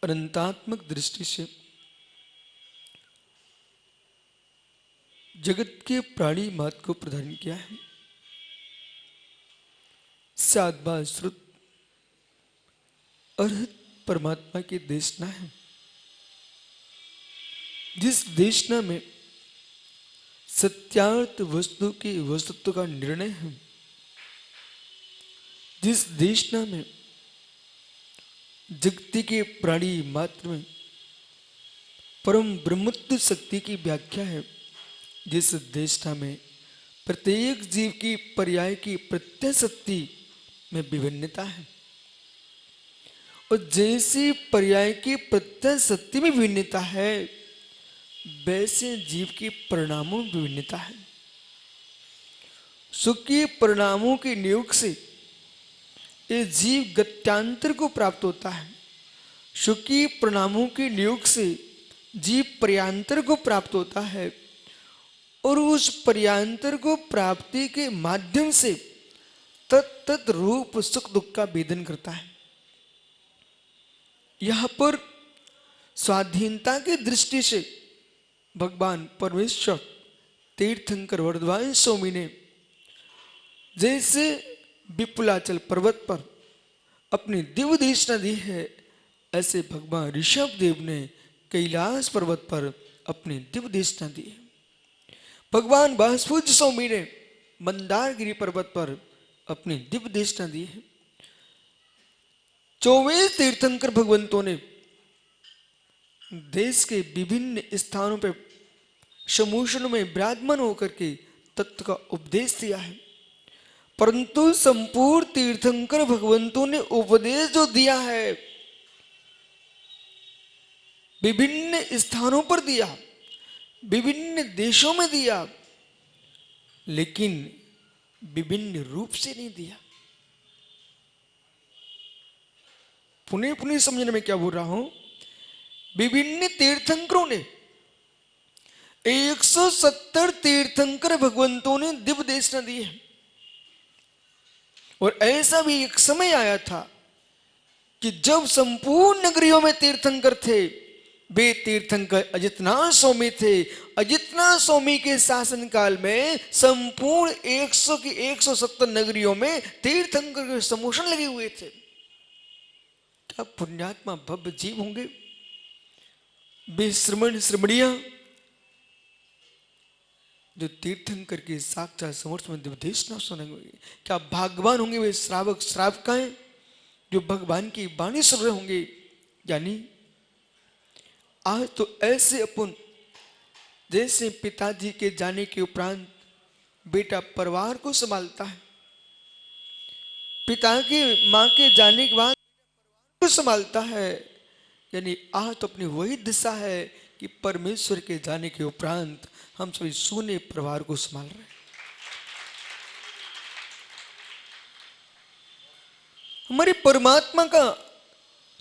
अनंतात्मक दृष्टि से जगत के प्राणी मात्र को प्रदान किया है। साधवा श्रुत अर्हत परमात्मा की देशना है, जिस देशना में सत्यार्थ वस्तु की वस्तुत्व का निर्णय है, जिस देशना में जगती के प्राणी मात्र में परम ब्रह्मत्व शक्ति की व्याख्या है, जिस देशना में प्रत्येक जीव की पर्याय की प्रत्यय शक्ति में विभिन्नता है, और जैसी पर्याय की प्रत्यय शक्ति में विभिन्नता है, वैसे जीव की परिणामों में विभिन्नता है। सुख के परिणामों के नियोग से ये जीव गत्यांतर को प्राप्त होता है, सुख के परिणामों के नियोग से जीव पर्यांतर को प्राप्त होता है, और उस पर्यांतर को प्राप्ति के माध्यम से तत्त रूप सुख दुख का भेदन करता है। यहां पर स्वाधीनता की दृष्टि से भगवान परमेश्वर तीर्थंकर वर्धमान स्वामी ने जैसे विपुलाचल पर्वत पर अपनी दिव्य देशना दी है, ऐसे भगवान ऋषभ देव ने कैलाश पर्वत पर अपनी दिव्य देशना दी है। भगवान बृहस्पति स्वामी ने मंदारगिरी पर्वत पर अपनी दिव्य देशना दी है। 24 तीर्थंकर भगवंतों ने देश के विभिन्न स्थानों पर समूषण में विराजमान होकर के तत्व का उपदेश दिया है, परंतु संपूर्ण तीर्थंकर भगवंतों ने उपदेश जो दिया है विभिन्न स्थानों पर दिया, विभिन्न देशों में दिया, लेकिन विभिन्न रूप से नहीं दिया। पुनः पुनः समझने में क्या बोल रहा हूं, विभिन्न तीर्थंकरों ने 170 तीर्थंकर भगवंतों ने दिव्य देशना दी है, और ऐसा भी एक समय आया था कि जब संपूर्ण नगरियों में तीर्थंकर थे, वे तीर्थंकर अजितनाथ स्वामी थे। अजितनाथ स्वामी के शासन काल में संपूर्ण 100 की 170 नगरियों में तीर्थंकर के समूषण लगे हुए थे। क्या पुण्यात्मा भव्य जीव होंगे वे श्रमणिया, जो तीर्थंकर के साक्षात समर्थ में दिव्यदेशना सुनेंगे। क्या भाग्यवान होंगे वे श्रावक श्रावकाएं जो भगवान की वाणी सुन रहे होंगे। यानी आज तो ऐसे अपन जैसे पिताजी के जाने के उपरांत बेटा परिवार को संभालता है, पिता के मां के जाने के बाद को संभालता है, यानी आज तो अपनी वही दिशा है कि परमेश्वर के जाने के उपरांत हम सभी सोने परिवार को संभाल रहे हैं। हमारे परमात्मा का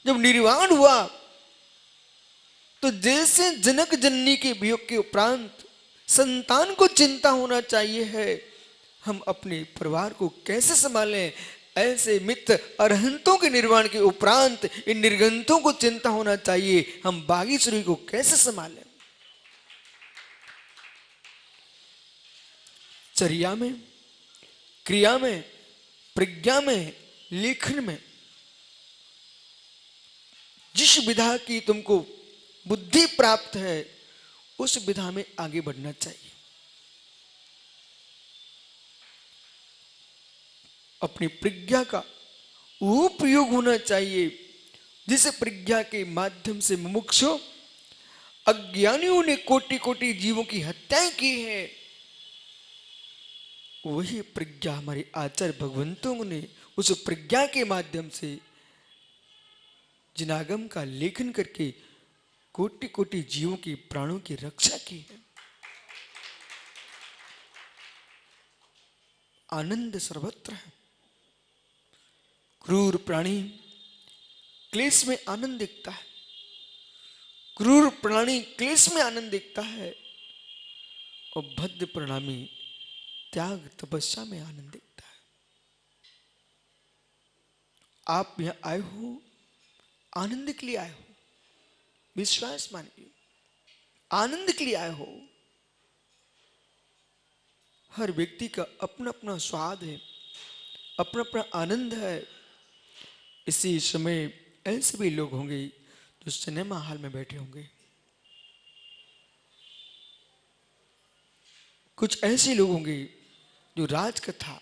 जब निर्वाण हुआ तो जैसे जनक जननी के वियोग के उपरांत संतान को चिंता होना चाहिए है, हम अपने परिवार को कैसे संभालें, ऐसे मित्र अरहंतों के निर्वाण के उपरांत इन निर्गंतों को चिंता होना चाहिए, हम बागीश्वरी को कैसे संभालें। चर्या में, क्रिया में, प्रज्ञा में, लेखन में जिस विधा की तुमको बुद्धि प्राप्त है उस विधा में आगे बढ़ना चाहिए। अपनी प्रज्ञा का उपयोग होना चाहिए, जिस प्रज्ञा के माध्यम से मुमुक्षु अज्ञानियों ने कोटि कोटि जीवों की हत्याएं की है, वही प्रज्ञा हमारे आचार्य भगवंतों ने उस प्रज्ञा के माध्यम से जिनागम का लेखन करके कोटि कोटि जीवों की प्राणों की रक्षा की है। आनंद सर्वत्र है। क्रूर प्राणी क्लेश में आनंद देखता है, क्रूर प्राणी क्लेश में आनंद देखता है, और भद्र प्रणामी त्याग तपस्या में आनंद देखता है। आप यहां आए हो आनंद के लिए आए हो, विश्वास मानिए, आनंद के लिए आए हो। हर व्यक्ति का अपना अपना स्वाद है, अपना अपना आनंद है। इसी समय ऐसे भी लोग होंगे जो सिनेमा हॉल में बैठे होंगे, कुछ ऐसे लोग होंगे जो राज कथा,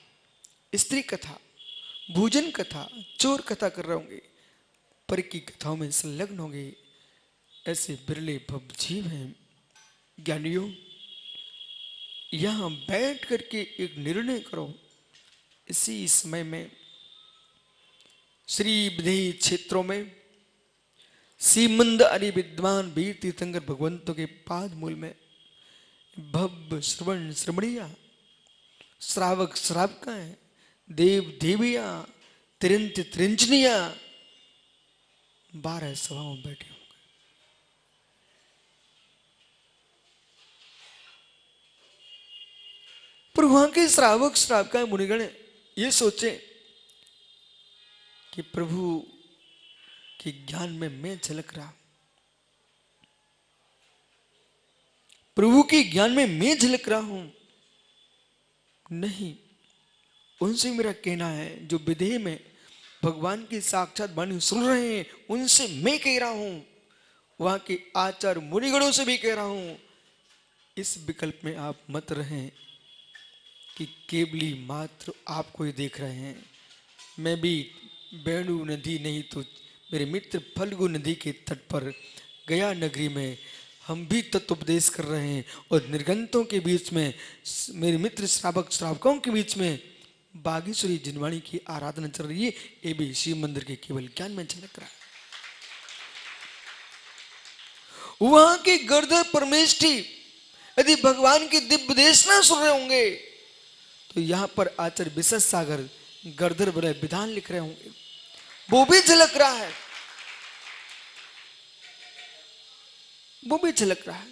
स्त्री कथा, भोजन कथा, चोर कथा कर रहे होंगे, पर की कथाओं में संलग्न होंगे। ऐसे बिरले भव जीव हैं। ज्ञानियों, यहां बैठ करके एक निर्णय करो। इसी समय में श्री विदेही क्षेत्रों में सीमंद आदि विद्वान वीर तीर्थंकर भगवंतों के पाद मूल में भव्य श्रवण श्रमणिया, श्रावक श्रावकाएं, देव देविया, त्रिंत त्रिंचनिया 12 सभाओं में बैठे होंगे। पर वहां के श्रावक श्रावकाएं मुनिगण ये सोचे कि प्रभु के ज्ञान में मैं झलक रहा हूं, प्रभु के ज्ञान में मैं झलक रहा हूं। नहीं, उनसे मेरा कहना है जो विदेह में भगवान की साक्षात वाणी सुन रहे हैं, उनसे मैं कह रहा हूं, वहां के आचार्य मुनिगणों से भी कह रहा हूं, इस विकल्प में आप मत रहें कि केवली मात्र आपको ही देख रहे हैं। मैं भी वेणु नदी नहीं तो मेरे मित्र फल्गु नदी के तट पर गया नगरी में हम भी तत्वोपदेश कर रहे हैं, और निर्गंतों के बीच में मेरे मित्र श्रावक श्रावकों के बीच में बागेश्वरी जिनवाणी की आराधना चल रही है। ये भी शिव मंदिर के केवल ज्ञान में झलक रहा है। वहां के गर्दर परमेष्ठी यदि भगवान की दिव्य देशना सुन रहे होंगे तो यहां पर आचार्य विशेष सागर गर्दर बड़े विधान लिख रहे होंगे, वो भी झलक रहा है, वो भी झलक रहा है।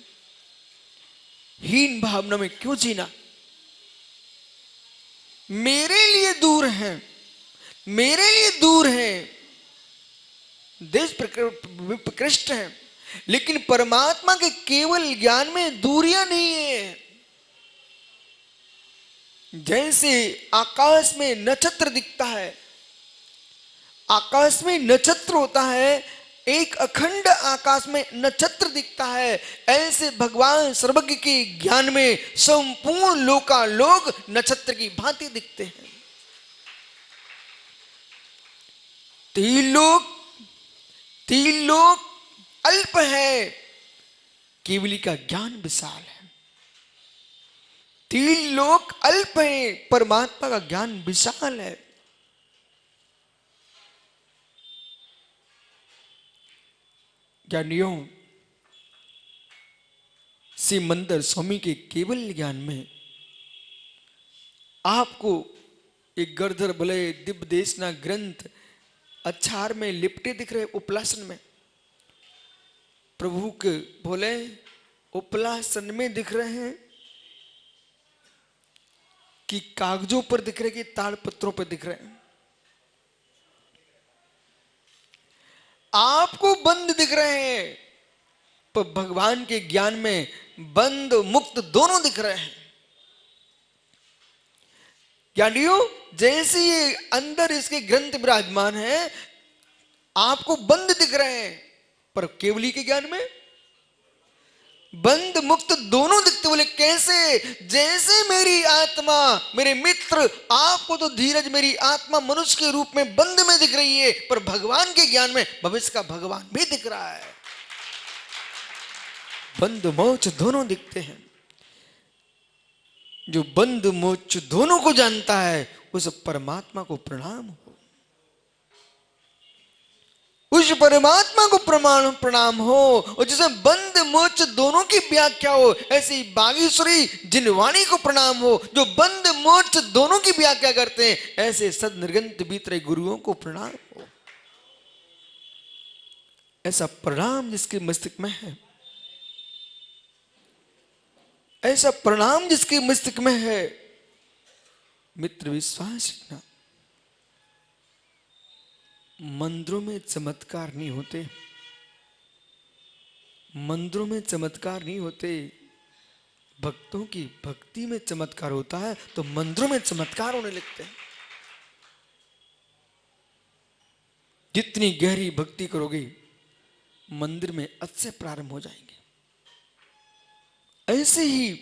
हीन भावना में क्यों जीना? मेरे लिए दूर है, मेरे लिए दूर है, देश प्रकृष्ट है, लेकिन परमात्मा के केवल ज्ञान में दूरियां नहीं है। जैसे आकाश में नक्षत्र दिखता है, आकाश में नक्षत्र होता है, एक अखंड आकाश में नक्षत्र दिखता है, ऐसे भगवान सर्वज्ञ के ज्ञान में संपूर्ण लोकालोक नक्षत्र की भांति दिखते हैं। त्रिलोक अल्प है, केवली का ज्ञान विशाल है। त्रिलोक अल्प है, परमात्मा का ज्ञान विशाल है। ज्ञानियों, सिमंदर स्वामी के केवल ज्ञान में आपको एक गर्दर बले दिव्य देशना ग्रंथ अक्षार में लिपटे दिख रहे, उपलासन में प्रभु के बोले उपलासन में दिख रहे हैं कि कागजों पर दिख रहे, कि ताड़ पत्रों पर दिख रहे हैं? आपको बंद दिख रहे हैं, पर भगवान के ज्ञान में बंद मुक्त दोनों दिख रहे हैं। ज्ञानियों, जैसे ये अंदर इसके ग्रंथ विराजमान है, आपको बंद दिख रहे हैं, पर केवली के ज्ञान में बंद मुक्त दोनों दिखते। बोले कैसे? जैसे मेरी आत्मा, मेरे मित्र, आपको तो धीरज मेरी आत्मा मनुष्य के रूप में बंद में दिख रही है, पर भगवान के ज्ञान में भविष्य का भगवान भी दिख रहा है। बंद मोच दोनों दिखते हैं। जो बंद मोच दोनों को जानता है, उस परमात्मा को प्रणाम हो, उस परमात्मा को प्रणाम हो। और जैसे बंद मोच दोनों की व्याख्या हो, ऐसे ही बागेश्वरी जिनवाणी को प्रणाम हो, जो बंद मोच दोनों की व्याख्या करते हैं। ऐसे सद निर्गंत बीतरे गुरुओं को प्रणाम हो। ऐसा प्रणाम जिसके मस्तिष्क में है, ऐसा प्रणाम जिसके मस्तिष्क में है, मित्र विश्वास रखना, मंदिरों में चमत्कार नहीं होते, मंदिरों में चमत्कार नहीं होते, भक्तों की भक्ति में चमत्कार होता है, तो मंदिरों में चमत्कार होने लगते हैं। जितनी गहरी भक्ति करोगे मंदिर में अच्छे प्रारंभ हो जाएंगे। ऐसे ही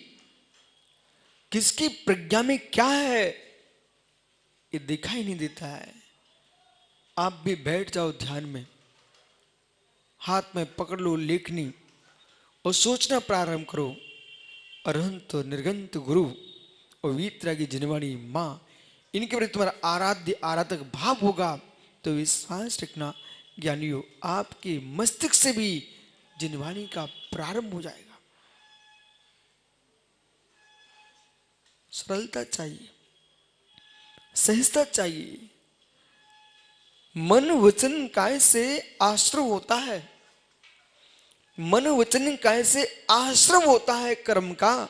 किसकी प्रज्ञा में क्या है ये दिखाई नहीं देता है। आप भी बैठ जाओ ध्यान में, हाथ में पकड़ लो लेखनी और सोचना प्रारंभ करो, अरहंत निर्गंत गुरु और वीतरागी जिनवाणी माँ, इनके प्रति तुम्हारा आराध्य आराधक भाव होगा तो विश्वास रखना ज्ञानियों, आपके मस्तिष्क से भी जिनवाणी का प्रारंभ हो जाएगा। सरलता चाहिए, सहजता चाहिए। मन वचन काय से आश्रम होता है, मन वचन काय से आश्रम होता है कर्म का।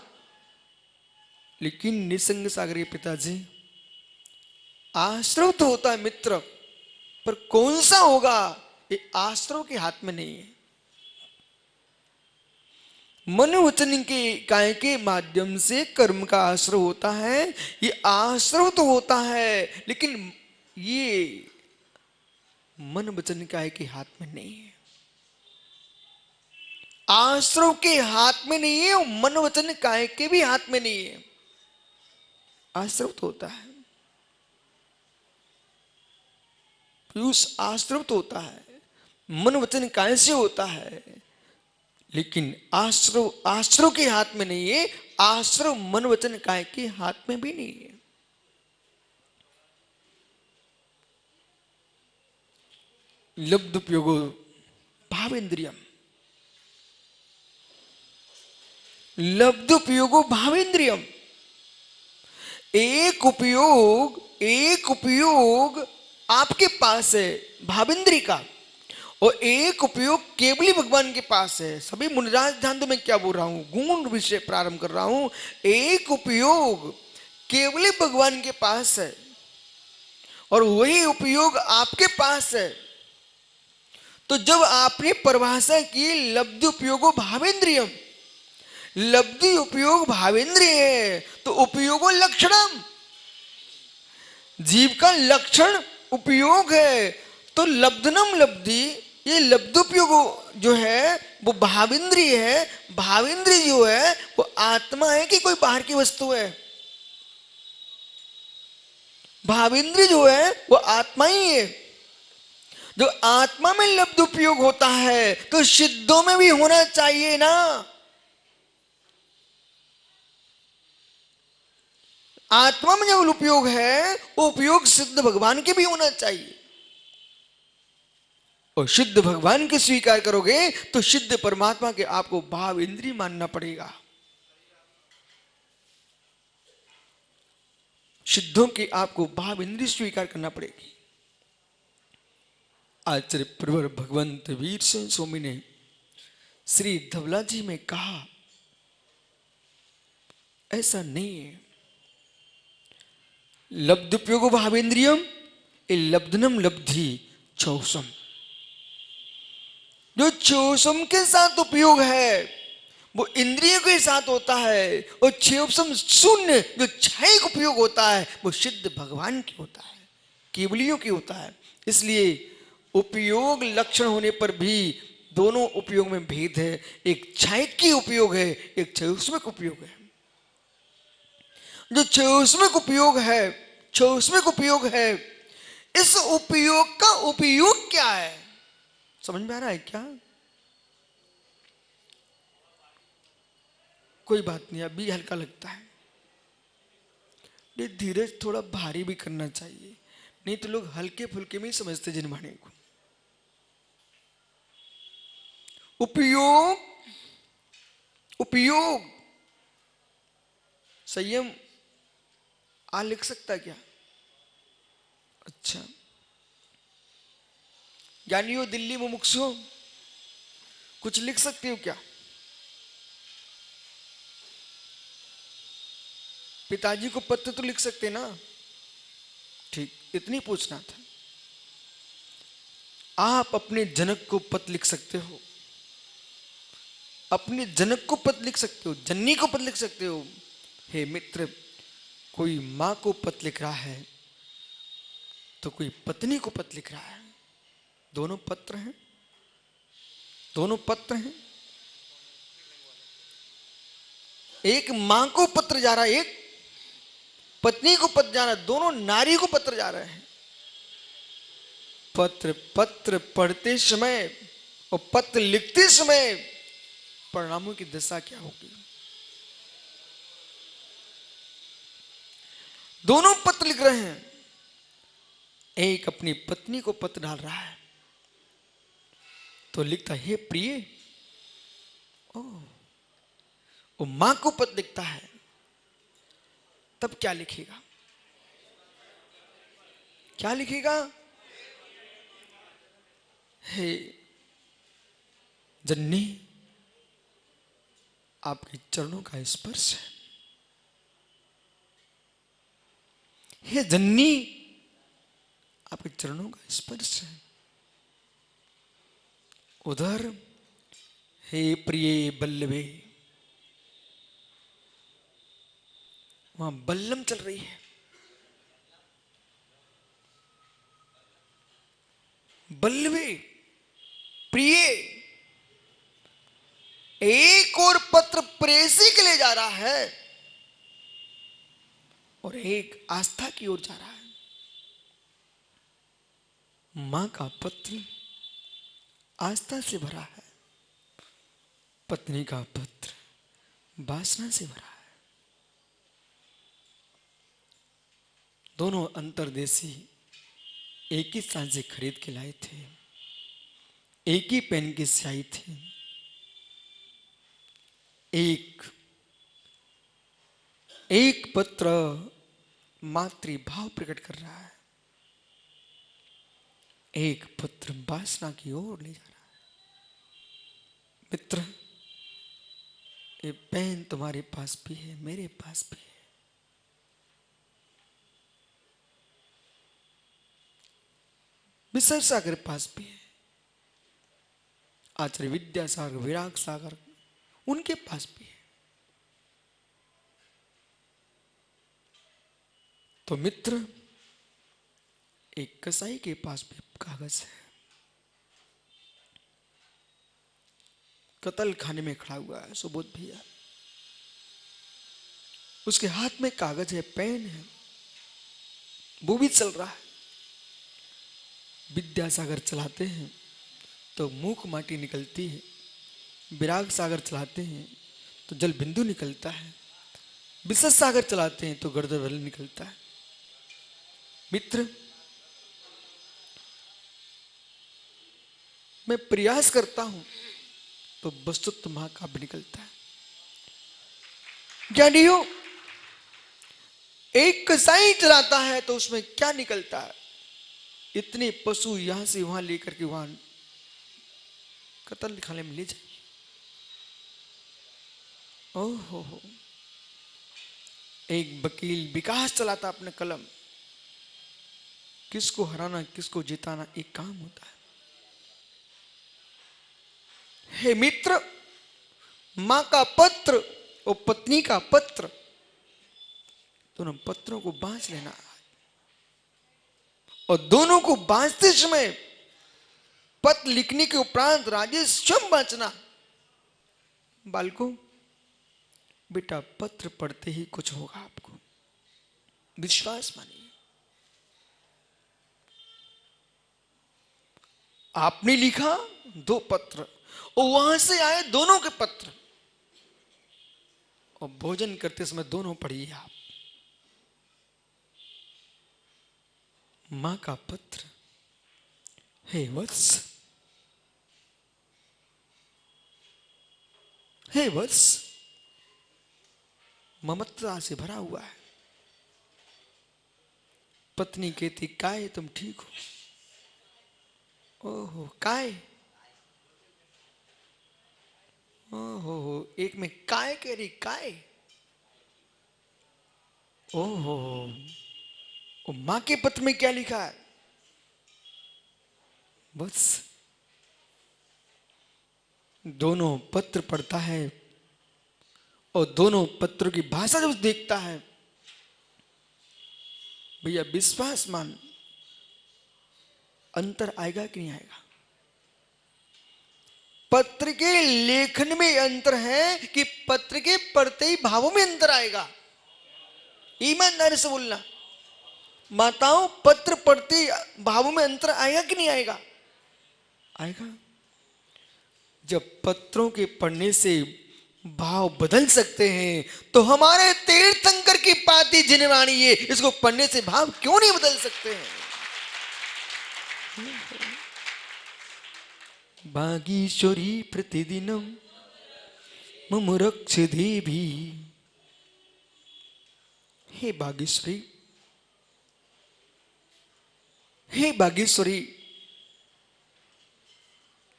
लेकिन निसंग सागर के पिताजी, आश्रम तो होता है मित्र, पर कौन सा होगा ये आश्रम के हाथ में नहीं है। मन वचन के काय के माध्यम से कर्म का आश्रय होता है, ये आश्रय तो होता है, लेकिन ये मन वचन काय के हाथ में नहीं है। आश्रय के हाथ में नहीं है और मन वचन काय के भी हाथ में नहीं है। आश्रय तो होता है, उस आश्रय तो होता है, मन वचन काय से होता है, लेकिन आश्रय आश्रय के हाथ में नहीं है, आश्रय मन वचन काय के हाथ में भी नहीं है। लब्धुपयोगो भावेन्द्रियम, लब्धुपयोगो भावेन्द्रियम। एक उपयोग आपके पास है भावेन्द्री का, और एक उपयोग केवली भगवान के पास है। सभी मुनिराज ध्यान दो, मैं क्या बोल रहा हूं, गुण विषय प्रारंभ कर रहा हूं। एक उपयोग केवली भगवान के पास है और वही उपयोग आपके पास है। तो जब आपने परिभाषा की लब्धि उपयोगो भावेन्द्रियम, लब्धि उपयोग भावेन्द्रिय है, तो उपयोगो लक्षणम, जीव का लक्षण उपयोग है। तो लब्धनम लब्धि, ये लब्धोपयोग जो है वो भावेन्द्रिय है। भावेन्द्रिय जो है वो आत्मा है कि कोई बाहर की वस्तु है? भावेन्द्रिय जो है वो आत्मा ही है। जो आत्मा में लब्ध उपयोग होता है तो सिद्धों में भी होना चाहिए ना। आत्मा में जो उपयोग है वो उपयोग सिद्ध भगवान के भी होना चाहिए, और सिद्ध भगवान के स्वीकार करोगे तो सिद्ध परमात्मा के आपको भाव इंद्रिय मानना पड़ेगा। सिद्धों की आपको भाव इंद्रिय स्वीकार करना पड़ेगी। आचार्य प्रवर भगवंत वीर सिंह स्वामी ने श्री धवला जी में कहा, ऐसा नहीं है। लब्धुपयोगो भावेन्द्रियम, लब्धनम लब्धि चौसम। जो चौसम के साथ उपयोग है वो इंद्रियों के साथ होता है, और चौसम शून्य जो क्षयिक उपयोग होता है वो सिद्ध भगवान की होता है, केवलियों की होता है। इसलिए उपयोग लक्षण होने पर भी दोनों उपयोग में भेद है। एक क्षयिक उपयोग है, एक चौसमिक उपयोग है। जो चौसमिक उपयोग है, चौसमिक उपयोग है, इस उपयोग का उपयोग क्या है समझ में आ रहा है क्या? कोई बात नहीं, अभी हल्का लगता है, ये धीरज थोड़ा भारी भी करना चाहिए, नहीं तो लोग हल्के फुल्के में ही समझते जिनवाणी को। उपयोग, उपयोग संयम आ लिख सकता क्या? अच्छा, ज्ञानियों दिल्ली मुमुक्षुओं कुछ लिख सकते हो क्या? पिताजी को पत्र तो लिख सकते ना? ठीक, इतनी पूछना था। आप अपने जनक को पत्र लिख सकते हो, अपने जनक को पत्र लिख सकते हो, जननी को पत्र लिख सकते हो। हे मित्र, कोई माँ को पत्र लिख रहा है तो कोई पत्नी को पत्र लिख रहा है। दोनों पत्र हैं, दोनों पत्र हैं। एक माँ को पत्र जा रहा है, एक पत्नी को पत्र जा रहा है, दोनों नारी को पत्र जा रहे हैं। पत्र पढ़ते समय और पत्र लिखते समय परिणामों की दशा क्या होगी। दोनों पत्र लिख रहे हैं, एक अपनी पत्नी को पत्र डाल रहा है तो लिखता है, हे प्रिय। वो मां को पत्र लिखता है तब क्या लिखेगा, क्या लिखेगा? हे जननी, आपके चरणों का स्पर्श है। हे जननी, आपके चरणों का स्पर्श है। उधर हे प्रिय बल्लभे, वहां बल्लम चल रही है। बल्लभे, प्रिय, एक और पत्र प्रेसी के लिए जा रहा है और एक आस्था की ओर जा रहा है। मां का पत्र आस्था से भरा है, पत्नी का पत्र वासना से भरा है। दोनों अंतरदेशी एक ही स्थान से खरीद के लाए थे, एक ही पेन की स्याही थी, एक पत्र मातृभाव प्रकट कर रहा है, एक पत्र वासना की ओर ले जा रहा है। मित्र, ये पेन तुम्हारे पास भी है, मेरे पास भी है। विसर सागर पास भी है, आचार्य विद्यासागर, विराग सागर उनके पास भी है। तो मित्र, एक कसाई के पास भी कागज है, कत्ल खाने में खड़ा हुआ है सुबोध भैया, उसके हाथ में कागज है, पेन है, वो भी चल रहा है। विद्यासागर चलाते हैं तो मूक माटी निकलती है, विराग सागर चलाते हैं तो जल बिंदु निकलता है, विशद सागर चलाते हैं तो गर्दभल निकलता है। मित्र, मैं प्रयास करता हूं तो वस्तुत्व महाकाव्य निकलता है। ज्ञानियों, एक कसाई चलाता है तो उसमें क्या निकलता है? इतने पशु यहां से वहां लेकर के वहां कत्ल खाने में ले जाइए। ओहो, एक वकील विकास चलाता अपने कलम, किसको हराना किसको जिताना एक काम होता है। हे मित्र, मां का पत्र और पत्नी का पत्र, दोनों पत्रों को बांच लेना और दोनों को बांचते समय पत्र लिखने के उपरांत राजेश स्वयं बांचना। बालकों, बेटा पत्र पढ़ते ही कुछ होगा, आपको विश्वास मानिए। आपने लिखा 2 पत्र और वहां से आए दोनों के पत्र, और भोजन करते समय दोनों पढ़िए आप। मां का पत्र, हे वत्स, हे वत्स, ममता से भरा हुआ है। पत्नी कहती, काय तुम ठीक हो? ओहो, काय, ओहो, एक में काय कह रही, काय, ओहो। मां के पत्र में क्या लिखा है? बस दोनों पत्र पढ़ता है और दोनों पत्रों की भाषा जब देखता है, भैया विश्वास मान, अंतर आएगा कि नहीं आएगा? पत्र के लेखन में अंतर है कि पत्र के पढ़ते ही भावों में अंतर आएगा? ईमानदारी से बोलना माताओं, पत्र पढ़ते भावों में अंतर आएगा कि नहीं आएगा? आएगा। जब पत्रों के पढ़ने से भाव बदल सकते हैं तो हमारे तीर्थंकर की पाती जिनवाणी ये, इसको पढ़ने से भाव क्यों नहीं बदल सकते हैं? भागीश्वरी प्रतिदिनम मुमुरक्ष देवी। हे भागीश्वरी, हे भागीश्वरी,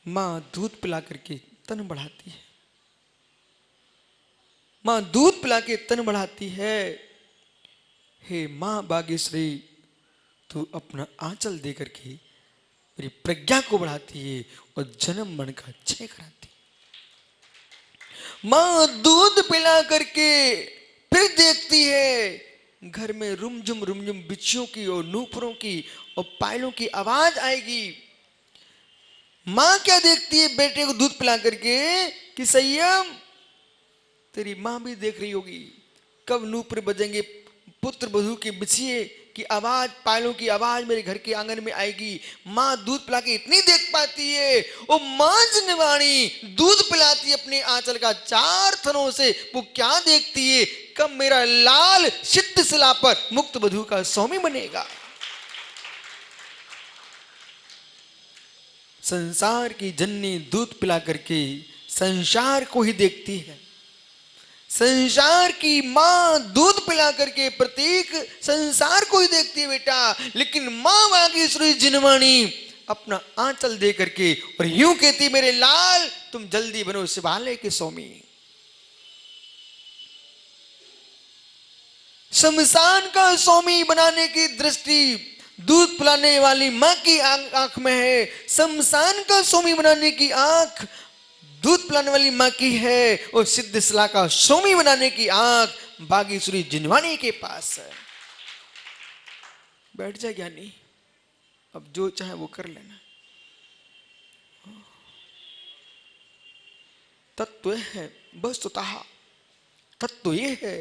मां दूध पिला करके तन बढ़ाती है, मां दूध पिला के तन बढ़ाती है। हे मां भागीश्वरी, तू अपना आंचल दे करके मेरी प्रज्ञा को बढ़ाती है और जन्म मरण का क्षय कराती है। मां दूध पिला करके फिर देखती है घर में रुमझुम बिच्छियों की और नूपुरों की और पायलों की आवाज आएगी। मां क्या देखती है बेटे को दूध पिला करके कि संयम, तेरी मां भी देख रही होगी कब नूपुर बजेंगे, पुत्र वधू के बिछिए की आवाज, पायलों की आवाज मेरे घर के आंगन में आएगी। मां दूध पिला के इतनी देख पाती है। वो मां जिनवाणी दूध पिलाती है अपने आंचल का 4 थनों से। वो क्या देखती है? कब मेरा लाल सिद्ध शिला पर मुक्त वधू का स्वामी बनेगा। संसार की जननी दूध पिला करके संसार को ही देखती है। संसार की मां दूध पिला करके प्रतीक संसार को ही देखती है बेटा। लेकिन मां भागीश्वरी जिनवाणी अपना आंचल दे करके और यूं कहती, मेरे लाल तुम जल्दी बनो शिवालय के स्वामी। शमशान का स्वामी बनाने की दृष्टि दूध पिलाने वाली मां की आंख में है। शमशान का स्वामी बनाने की आंख दूध पिलाने वाली मां की है और सिद्ध शिला का स्वामी बनाने की आंख भागीश्वरी जिनवाणी के पास है। बैठ जा ज्ञानी, अब जो चाहे वो कर लेना। तत्व है वस्तुतः, तत्व ये है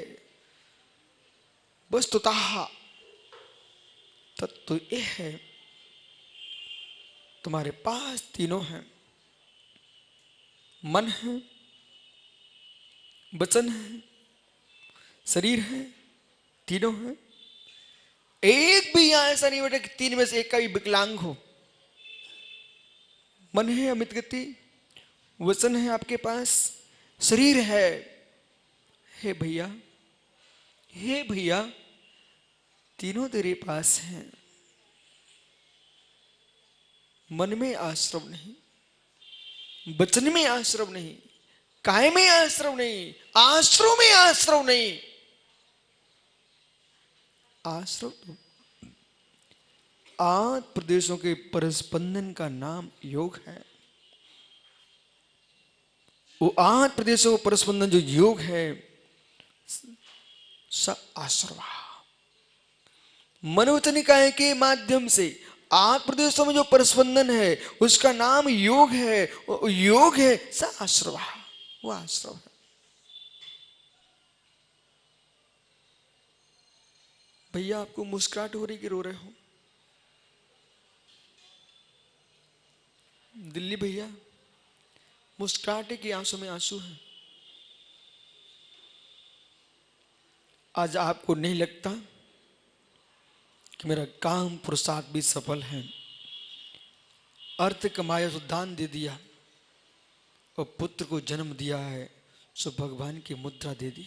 वस्तुतः, तत्व ये है तुम्हारे पास तीनों हैं, मन है, वचन है, शरीर है, तीनों है। एक भी यहां ऐसा नहीं बेटा कि 3 में से एक का भी विकलांग हो। मन है अमित गति, वचन है आपके पास, शरीर है। हे भैया, हे भैया, तीनों तेरे पास हैं। मन में आश्रव नहीं, वचन में आश्रव नहीं, काय में आश्रव नहीं, आश्रव में आश्रव नहीं। आश्रव तो 8 प्रदेशों के परस्पंदन का नाम योग है। वो 8 प्रदेशों का परस्पंदन जो योग है, स आश्रवा मनोवचन निकाय के माध्यम से 8 प्रदेशों में जो परस्पंदन है उसका नाम योग है। योग है स आश्रवा, वो आश्रव है। भैया आपको मुस्कुराहट हो रही कि रो रहे हो? दिल्ली भैया, मुस्कुराहट की आंसू में आंसू है। आज आपको नहीं लगता कि मेरा काम पुरुषार्थ भी सफल है? अर्थ कमाया तो दान दे दिया और पुत्र को जन्म दिया है सो भगवान की मुद्रा दे दी।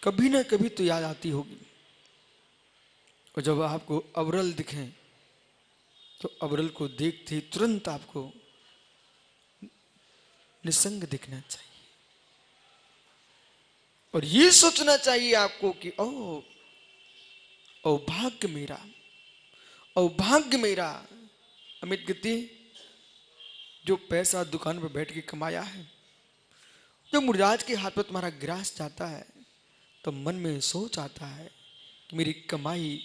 कभी ना कभी तो याद आती होगी। और जब आपको अवरल दिखें तो अवरल को देखते ही तुरंत आपको निसंग दिखना चाहिए और ये सोचना चाहिए आपको कि ओ भाग्य मेरा और भाग्य मेरा अमित गति जो पैसा दुकान पर बैठ के कमाया है, जब मुनिराज के हाथ में तुम्हारा ग्रास जाता है तो मन में सोच आता है कि मेरी कमाई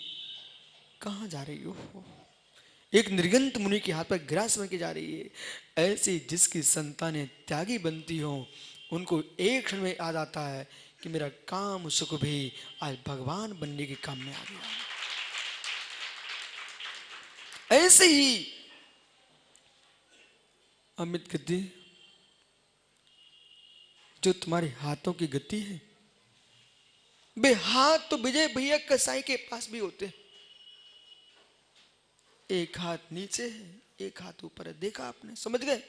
कहाँ जा रही हो। एक निर्गंत मुनि के हाथ पर ग्रास बन के जा रही है। ऐसी जिसकी संतानें त्यागी बनती हो, उनको एक क्षण में याद आता है कि मेरा काम सुख भी आज भगवान बनने के काम में आ गया। ऐसे ही अमित गति जो तुम्हारे हाथों की गति है, बे हाथ तो विजय भैया कसाई के पास भी होते हैं। एक हाथ नीचे है, एक हाथ ऊपर है, देखा आपने, समझ गए।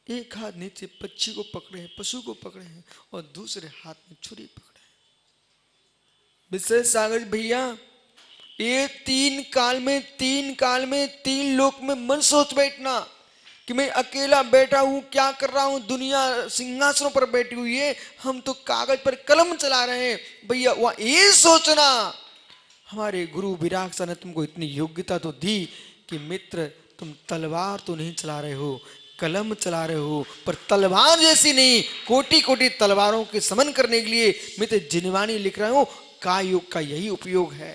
एक हाथ नीचे पक्षी को पकड़े हैं, पशु को पकड़े हैं, और दूसरे हाथ में छुरी पकड़े हैं। विशेष सागर भैया, ये तीन काल में तीन लोक में मन सोच बैठना कि मैं अकेला बैठा हूं, क्या कर रहा हूं, दुनिया सिंहासनों पर बैठी हुई है, हम तो कागज पर कलम चला रहे हैं। भैया वहां ये सोचना, हमारे गुरु विराग सा ने तुमको इतनी योग्यता तो दी कि मित्र तुम तलवार तो नहीं चला रहे हो, कलम चला रहे हो, पर तलवार जैसी नहीं, कोटि कोटि तलवारों के समन करने के लिए मित्र जिनवाणी लिख रहा हूं। का योग का यही उपयोग है।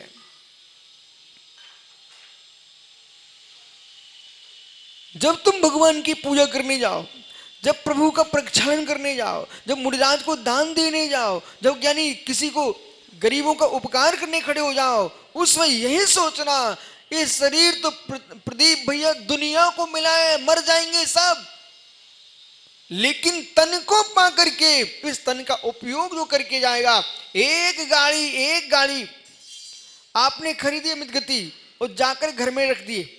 जब तुम भगवान की पूजा करने जाओ, जब प्रभु का प्रक्षालन करने जाओ, जब मुनिराज को दान देने जाओ, जब यानी किसी को गरीबों का उपकार करने खड़े हो जाओ, उसमें यही सोचना, ये शरीर तो प्रदीप भैया दुनिया को मिला है, मर जाएंगे सब, लेकिन तन को पा करके इस तन का उपयोग जो करके जाएगा। एक गाड़ी आपने खरीदी अमित गति और जाकर घर में रख दिए,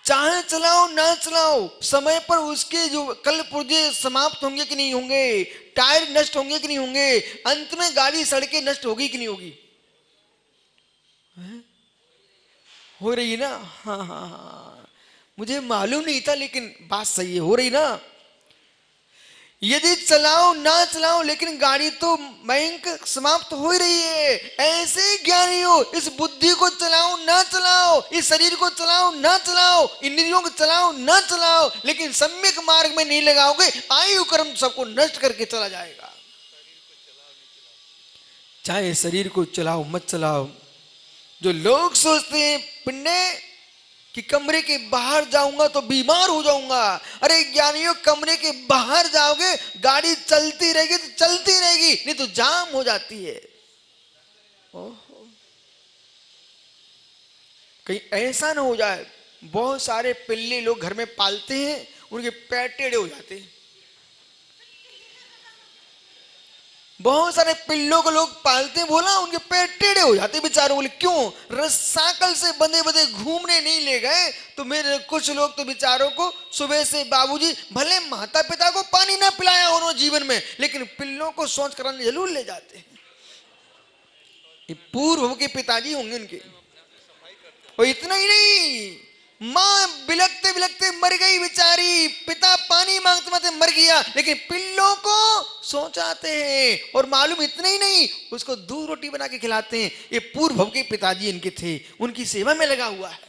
चाहे चलाओ ना चलाओ, समय पर उसके जो कल पुर्जे समाप्त होंगे कि नहीं होंगे, टायर नष्ट होंगे कि नहीं होंगे, अंत में गाड़ी सड़के नष्ट होगी कि नहीं होगी। हो रही है ना। हाँ, मुझे मालूम नहीं था, लेकिन बात सही है, हो रही ना। यदि चलाओ ना चलाओ, लेकिन गाड़ी तो बैंक समाप्त हो ही रही है। ऐसे ज्ञानी हो, इस बुद्धि को चलाओ ना चलाओ, इस शरीर को चलाओ ना चलाओ, इंद्रियों को चलाओ ना चलाओ, लेकिन सम्यक मार्ग में नहीं लगाओगे, आयु कर्म सबको नष्ट करके चला जाएगा। चाहे शरीर को चलाओ मत चलाओ। जो लोग सोचते हैं पिंडे कि कमरे के बाहर जाऊंगा तो बीमार हो जाऊंगा, अरे ज्ञानियों, कमरे के बाहर जाओगे, गाड़ी चलती रहेगी तो चलती रहेगी, नहीं तो जाम हो जाती है। कहीं ऐसा ना हो जाए, बहुत सारे पिल्ले लोग घर में पालते हैं, उनके पैर टेढ़े हो जाते हैं। बहुत सारे पिल्लों को लोग पालते हैं, बोला उनके पैर टेढ़े हो जाते बेचारों। बोले क्यों? रसाकल से बंधे बंधे घूमने नहीं ले गए तो मेरे कुछ लोग तो बेचारों को सुबह से बाबूजी भले माता पिता को पानी ना पिलाया उन्होंने जीवन में, लेकिन पिल्लों को सोच कराने जरूर ले जाते हैं। ये पूर्व के पिताजी होंगे उनके। और इतना ही नहीं, मां बिलखते बिलखते मर गई बेचारी, पिता पानी मांगते मांगते मर गया, लेकिन पिल्लों को सोचाते हैं। और मालूम इतना ही नहीं, उसको दूध रोटी बना के खिलाते हैं। ये पूर्व के पिताजी इनके थे, उनकी सेवा में लगा हुआ है।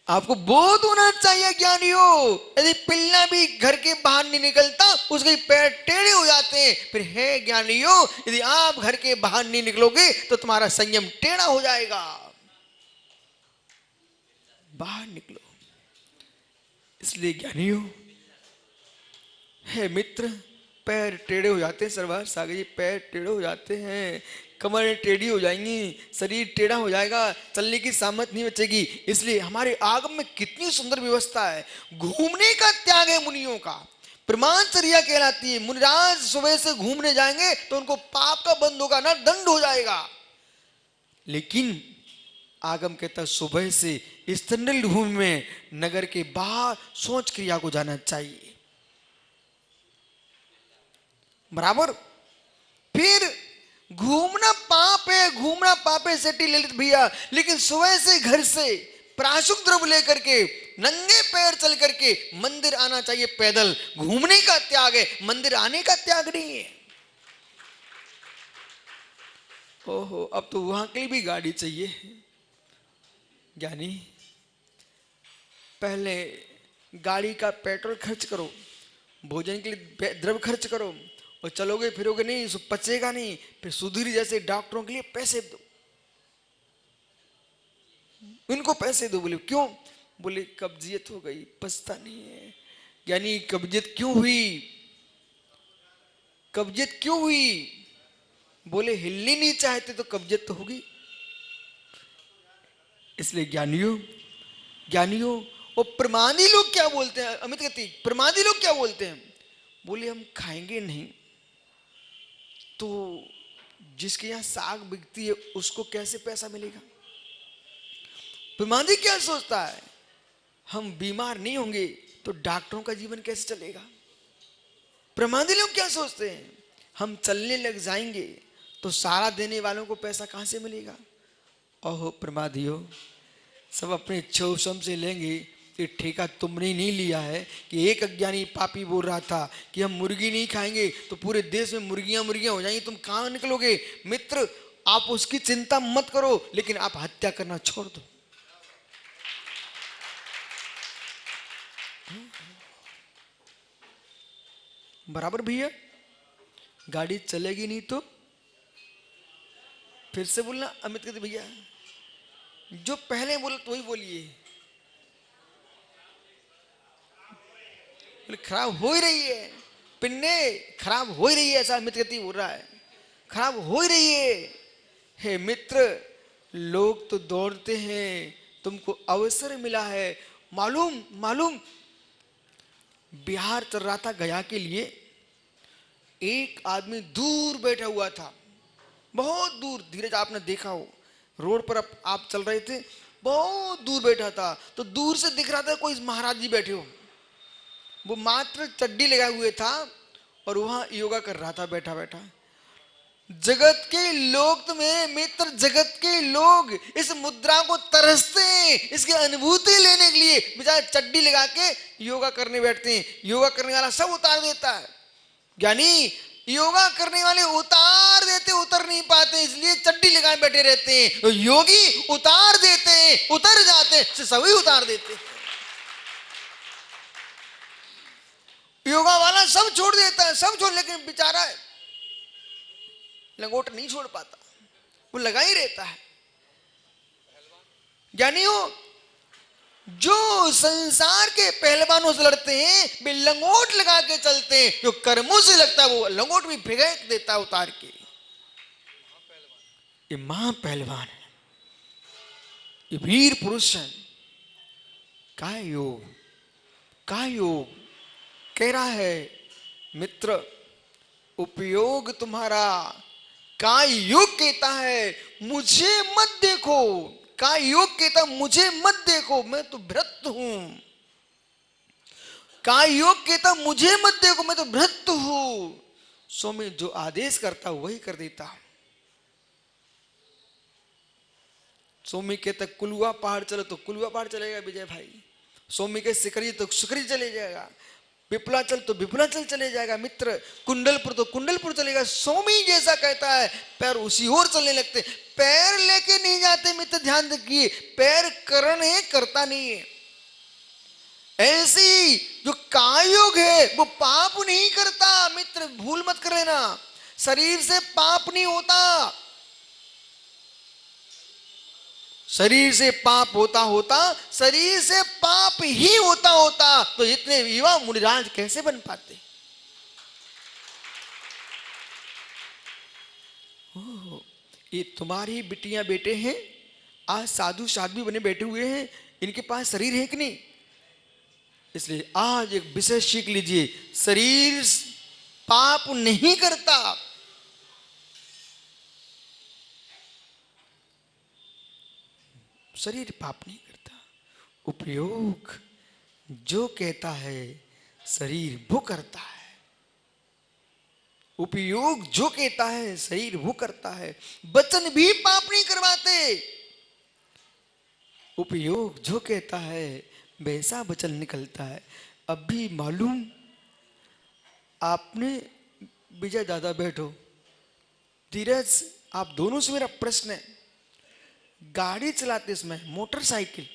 आपको बोध होना चाहिए ज्ञानियों, यदि पिल्ला भी घर के बाहर नहीं निकलता, उसके पैर टेढ़े हो जाते हैं। फिर है ज्ञानियों, यदि आप घर के बाहर नहीं निकलोगे तो तुम्हारा संयम टेढ़ा हो जाएगा। बाहर निकलो। इसलिए ज्ञानियों, है मित्र, पैर टेढ़े हो जाते हैं, सरवार सागर जी, पैर टेढ़े हो जाते हैं, कमर टेढ़ी हो जाएंगी, शरीर टेढ़ा हो जाएगा, चलने की सामर्थ्य नहीं बचेगी। इसलिए हमारे आगम में कितनी सुंदर व्यवस्था है। घूमने का त्याग है मुनियों का, प्रमाणचर्या कहलाती है। मुनिराज सुबह से घूमने जाएंगे तो उनको पाप का बंध होगा ना, दंड हो जाएगा। लेकिन आगम कहता सुबह से इस तंडल भूमि में नगर के बाहर सोच क्रिया को जाना चाहिए, बराबर। फिर घूमना पाप है सेठी ललित भैया, लेकिन सुबह से घर से प्राशुक द्रव्य लेकर के नंगे पैर चल करके मंदिर आना चाहिए पैदल। घूमने का त्याग है, मंदिर आने का त्याग नहीं है। ओहो, अब तो वहां के लिए भी गाड़ी चाहिए। ज्ञानी, पहले गाड़ी का पेट्रोल खर्च करो, भोजन के लिए द्रव्य खर्च करो, और चलोगे फिरोगे नहीं, सो पचेगा नहीं, फिर सुधीर जैसे डॉक्टरों के लिए पैसे दो, उनको पैसे दो। बोले क्यों? बोले कब्जियत हो गई, पचता नहीं है। यानी कब्जियत क्यों हुई? कब्जियत क्यों हुई? बोले हिलनी नहीं चाहते तो कब्जियत तो होगी। इसलिए ज्ञानियों, ज्ञानियों, और प्रमादी लोग क्या बोलते हैं? अमित कहती, प्रमादी लोग क्या बोलते हैं? बोले हम खाएंगे नहीं तो जिसके यहाँ साग बिकती है उसको कैसे पैसा मिलेगा? प्रमादी क्या सोचता है? हम बीमार नहीं होंगे तो डॉक्टरों का जीवन कैसे चलेगा? प्रमादी लोग क्या सोचते हैं? हम चलने लग जाएंगे तो सारा देने वालों को पैसा कहां से मिलेगा? ओहो प्रमादियों, सब अपने इच्छोसम से लेंगे। ये ठेका तुमने नहीं लिया है कि एक अज्ञानी पापी बोल रहा था कि हम मुर्गी नहीं खाएंगे तो पूरे देश में मुर्गियां मुर्गियां हो जाएंगी, तुम कहां निकलोगे? मित्र, आप उसकी चिंता मत करो, लेकिन आप हत्या करना छोड़ दो। बराबर भैया, गाड़ी चलेगी नहीं तो? फिर से बोलना। अमित कहते भैया जो पहले बोला तो वही बोलिए। बोले खराब हो ही रही है, पिन्ने खराब हो ही रही है, ऐसा अमित कहती बोल रहा है, खराब हो ही रही है। हे मित्र, लोग तो दौड़ते हैं, तुमको अवसर मिला है। मालूम मालूम बिहार चल रहा था गया के लिए, एक आदमी दूर बैठा हुआ था, बहुत दूर। धीरज आपने देखा हो, रोड पर आप चल रहे थे, बहुत दूर बैठा था, तो दूर से दिख रहा था कोई महाराज जी बैठे हो। वो मात्र चड्डी लगाए हुए था और वहां योगा कर रहा था बैठा बैठा। जगत के लोग, तुम्हें मित्र, जगत के लोग इस मुद्रा को तरसते हैं, इसकी अनुभूति लेने के लिए बेचारे चड्डी लगा के योगा करने बैठते हैं। योगा करने वाला सब उतार देता है, यानी योगा करने वाले उतार देते, उतर नहीं पाते, इसलिए चड्डी लगाए बैठे रहते हैं। तो योगी उतार देते हैं, उतर जाते हैं, सभी उतार देते हैं। योगा वाला सब छोड़ देता है, सब छोड़, लेकिन बेचारा लंगोट नहीं छोड़ पाता, वो लगा ही रहता है। ज्ञानियों, जो संसार के पहलवानों से लड़ते हैं वे लंगोट लगा के चलते हैं, जो कर्मों से लगता है वो लंगोट भी फेंक देता है उतार के। ये महा पहलवान है, ये वीर पुरुष है। का योग, का योग कह रहा है मित्र, उपयोग तुम्हारा का योग कहता है मुझे मत देखो। का योग कहता मुझे मत देखो, मैं तो भ्रष्ट हूं। का योग कहता मुझे मत देखो, मैं तो भ्रष्ट हूं। सो मैं जो आदेश करता वही कर देता। सोमी कहता कुलुआ पहाड़ चलो तो कुलुआ पहाड़ चलेगा विजय भाई। सोमी के सिकरी तो सिकरी चले जाएगा, विपुलाचल तो विपुलाचल चले जाएगा मित्र, कुंडलपुर तो कुंडलपुर चलेगा। सोमी जैसा कहता है पैर उसी ओर चलने लगते। पैर लेके नहीं जाते मित्र, ध्यान रखिए, पैर करण है, करता नहीं है। ऐसी जो कायोग है वो पाप नहीं करता मित्र, भूल मत कर लेना। शरीर से पाप नहीं होता, शरीर से पाप होता होता शरीर से पाप ही होता होता तो इतने युवा मुनिराज कैसे बन पाते? ये तुम्हारी बिटियां बेटे हैं, आज साधु साध्वी बने बैठे हुए हैं, इनके पास शरीर है कि नहीं? इसलिए आज एक विषय सीख लीजिए, शरीर पाप नहीं करता। शरीर पाप नहीं करता। उपयोग जो कहता है शरीर वो करता है। उपयोग जो कहता है शरीर वो करता है। वचन भी पाप नहीं करवाते। उपयोग जो कहता है वैसा वचन निकलता है। अब भी मालूम आपने, विजय दादा बैठो, धीरज आप दोनों से मेरा प्रश्न है, गाड़ी चलाते समय मोटरसाइकिल,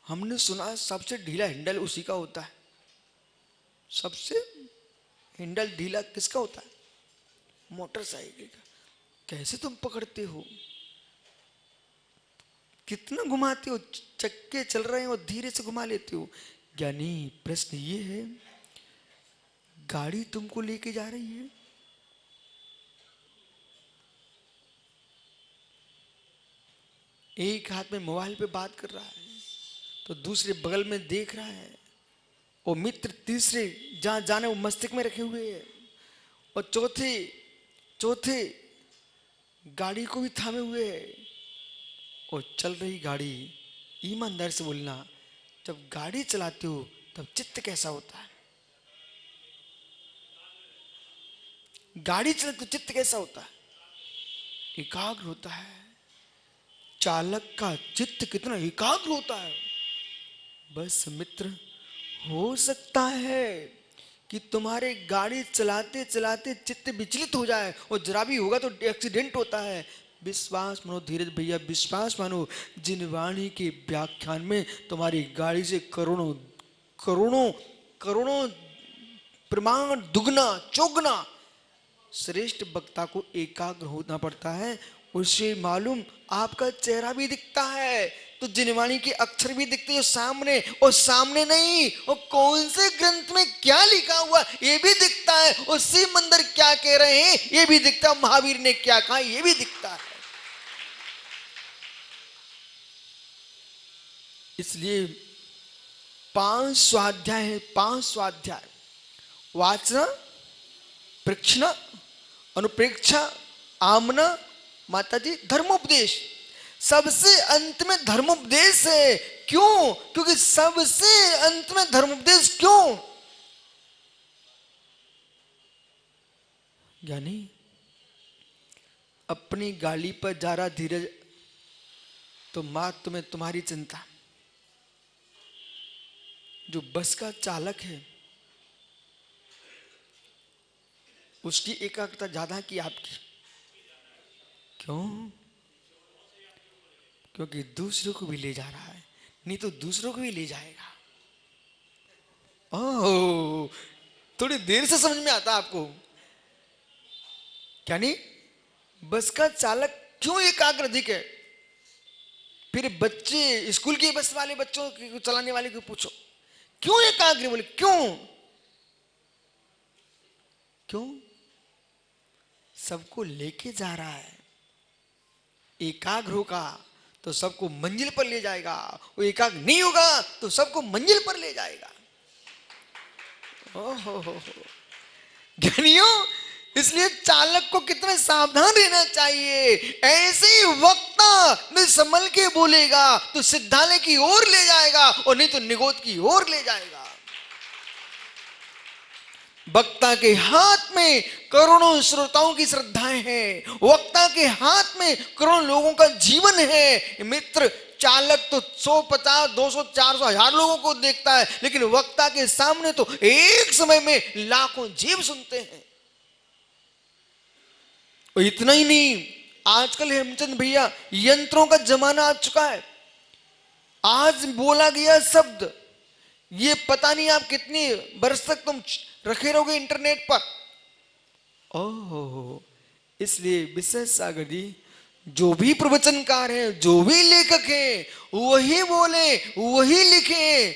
हमने सुना सबसे ढीला हैंडल उसी का होता है। सबसे हैंडल ढीला किसका होता है? मोटरसाइकिल का। कैसे तुम पकड़ते हो? कितना घुमाते हो? चक्के चल रहे हैं और धीरे से घुमा लेते हो। ज्ञानी, प्रश्न ये है, गाड़ी तुमको लेके जा रही है, एक हाथ में मोबाइल पे बात कर रहा है तो दूसरे बगल में देख रहा है, और मित्र तीसरे जहां जाने वो मस्तिष्क में रखे हुए है, और चौथे गाड़ी को भी थामे हुए है। और चल रही गाड़ी, ईमानदार से बोलना, जब गाड़ी चलाते हो तब चित्त कैसा होता है? गाड़ी चलाते तो चित्त कैसा होता है? एकाग्र होता है। चालक का चित्त कितना एकाग्र होता है। बस मित्र, हो सकता है कि तुम्हारे गाड़ी चलाते चलाते चित्त विचलित हो जाए, और जरा भी होगा तो एक्सीडेंट होता है। विश्वास मानो धीरज भैया, विश्वास मानो, जिन वाणी के व्याख्यान में तुम्हारी गाड़ी से करोड़ों करोड़ों करोड़ों प्रमाण दुगना चौगना श्रेष्ठ वक्ता को एकाग्र होना पड़ता है। उससे मालूम आपका चेहरा भी दिखता है, तो जिनवाणी के अक्षर भी दिखते हैं सामने, और सामने नहीं, और कौन से ग्रंथ में क्या लिखा हुआ ये भी दिखता है, और शिव मंदिर क्या कह रहे हैं ये भी दिखता है, महावीर ने क्या कहा ये भी दिखता है। इसलिए 5 स्वाध्याय है, 5 स्वाध्याय, वाचना, प्रेक्षणा, अनुप्रेक्षा, आमना, माताजी धर्मोपदेश। सबसे अंत में धर्मोपदेश है। क्यों? क्योंकि सबसे अंत में धर्मोपदेश क्यों? ज्ञानी, अपनी गाड़ी पर जा रहा धीरज, तो मां तुम्हें तुम्हारी चिंता। जो बस का चालक है उसकी एकाग्रता ज्यादा की आपकी। क्यों? क्योंकि दूसरों को भी ले जा रहा है, नहीं तो दूसरों को भी ले जाएगा। ओह, थोड़ी देर से समझ में आता आपको। क्या नहीं? बस का चालक क्यों एकाग्र अधिक है? फिर बच्चे, स्कूल के बस वाले बच्चों को चलाने वाले को पूछो, क्यों एकाग्र? बोले क्यों? क्यों? सबको लेके जा रहा है। एकाग्र होगा तो सबको मंजिल पर ले जाएगा, वो एकाग्र नहीं होगा तो सबको मंजिल पर ले जाएगा। ओहो, ज्ञानियों, इसलिए चालक को कितना सावधान रहना चाहिए। ऐसे ही वक्ता नहीं संभल के बोलेगा तो सिद्धालय की ओर ले जाएगा, और नहीं तो निगोद की ओर ले जाएगा। वक्ता के हाथ में करोड़ों श्रोताओं की श्रद्धाएं हैं, वक्ता के हाथ में करोड़ों लोगों का जीवन है। मित्र, चालक तो 100, 50, 200, 400, 1000 लोगों को देखता है, लेकिन वक्ता के सामने तो एक समय में लाखों जीव सुनते हैं। और इतना ही नहीं, आजकल हेमचंद भैया यंत्रों का जमाना आ चुका है। आज बोला गया शब्द ये पता नहीं आप कितनी वर्ष तक तुम रखे रहोगे इंटरनेट पर। ओह, इसलिए विशेष सागर जी, जो भी प्रवचनकार हैं, जो भी लेखक हैं, वही बोले वही लिखे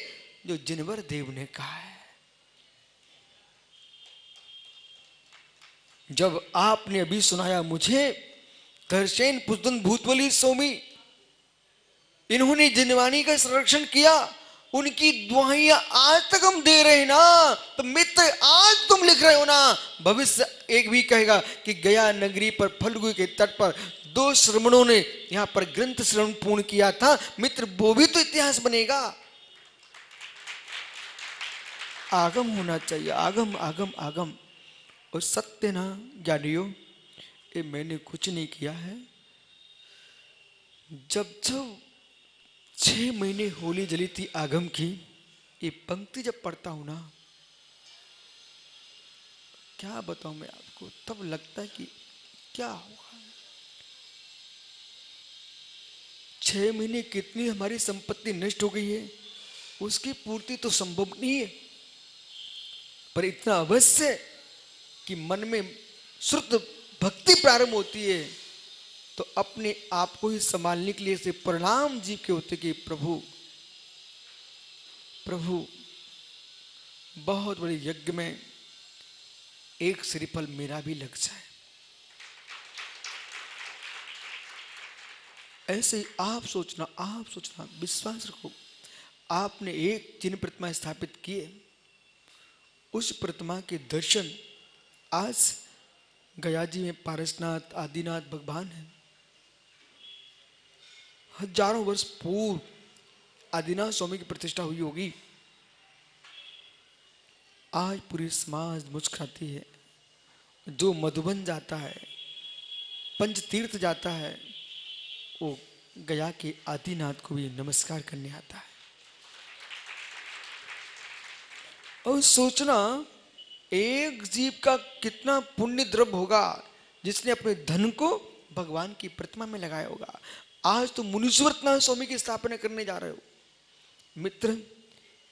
जो जिनवर देव ने कहा है। जब आपने अभी सुनाया मुझे, धरसेन पुष्पन भूतवली स्वामी, इन्होंने जिनवाणी का संरक्षण किया, उनकी दुआइयां आज तक हम दे रहे हैं ना, तो मित्र आज तुम लिख रहे हो ना, भविष्य एक भी कहेगा कि गया नगरी पर फल्गु के तट पर 2 श्रमणों ने यहां पर ग्रंथ श्रवण पूर्ण किया था। मित्र, वो भी तो इतिहास बनेगा। आगम होना चाहिए, आगम आगम आगम। और सत्य ना ज्ञानियों, ये मैंने कुछ नहीं किया है। जब 6 महीने होली जली थी आगम की, ये पंक्ति जब पढ़ता हूं ना, क्या बताऊं मैं आपको, तब लगता है कि क्या होगा? 6 महीने कितनी हमारी संपत्ति नष्ट हो गई है, उसकी पूर्ति तो संभव नहीं है, पर इतना अवश्य कि मन में शुद्ध भक्ति प्रारंभ होती है तो अपने आप को ही संभालने के लिए से परिणाम जीव के होते कि प्रभु प्रभु बहुत बड़े यज्ञ में एक श्रीफल मेरा भी लग जाए। ऐसे आप सोचना विश्वास रखो। आपने एक जिन प्रतिमा स्थापित किए, उस प्रतिमा के दर्शन आज गया जी में पारसनाथ आदिनाथ भगवान है। हजारों वर्ष पूर्व आदिनाथ स्वामी की प्रतिष्ठा हुई होगी। आज पूरी समाज मुस्कुराती है। जो मधुबन जाता है, पंच तीर्थ जाता है, वो गया के आदिनाथ को भी नमस्कार करने आता है। और सोचना एक जीव का कितना पुण्य द्रव्य होगा जिसने अपने धन को भगवान की प्रतिमा में लगाया होगा। आज तो मुनीश्वरनाथ स्वामी की स्थापना करने जा रहे हो मित्र।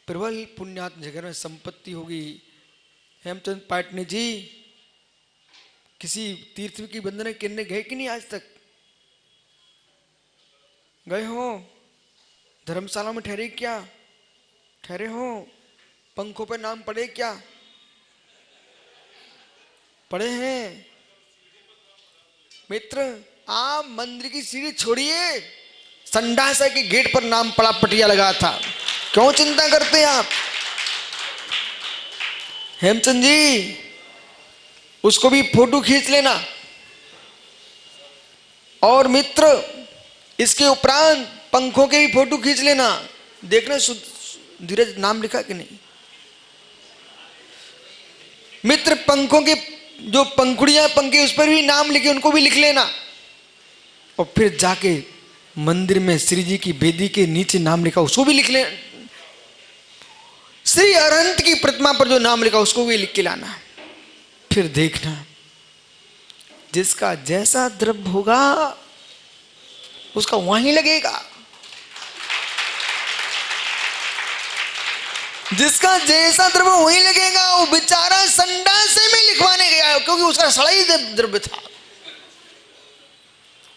प्रबल पुण्यात्म जगह में संपत्ति होगी। हेमचंद पाटनी जी किसी तीर्थ की वंदना करने गए कि नहीं आज तक? गए हो? धर्मशाला में ठहरे क्या? ठहरे हो? पंखों पे नाम पड़े क्या? पड़े हैं मित्र। आप मंदिर की सीढ़ी छोड़िए, संडासा के गेट पर नाम पड़ा, पटिया लगा था। क्यों चिंता करते हैं आप? हेमचंद जी उसको भी फोटो खींच लेना। और मित्र इसके उपरांत पंखों के भी फोटो खींच लेना। देखना धीरज नाम लिखा कि नहीं। मित्र पंखों के जो पंखुड़ियां पंखे उस पर भी नाम लिखे, उनको भी लिख लेना। और फिर जाके मंदिर में श्री जी की वेदी के नीचे नाम लिखा उसको भी लिख लेना। श्री अरहंत की प्रतिमा पर जो नाम लिखा उसको भी लिख के लाना। फिर देखना जिसका जैसा द्रव्य होगा उसका वहीं लगेगा। जिसका जैसा द्रव्य वहीं लगेगा। वो बेचारा संडासे में लिखवाने गया क्योंकि उसका सड़ा ही द्रव्य था।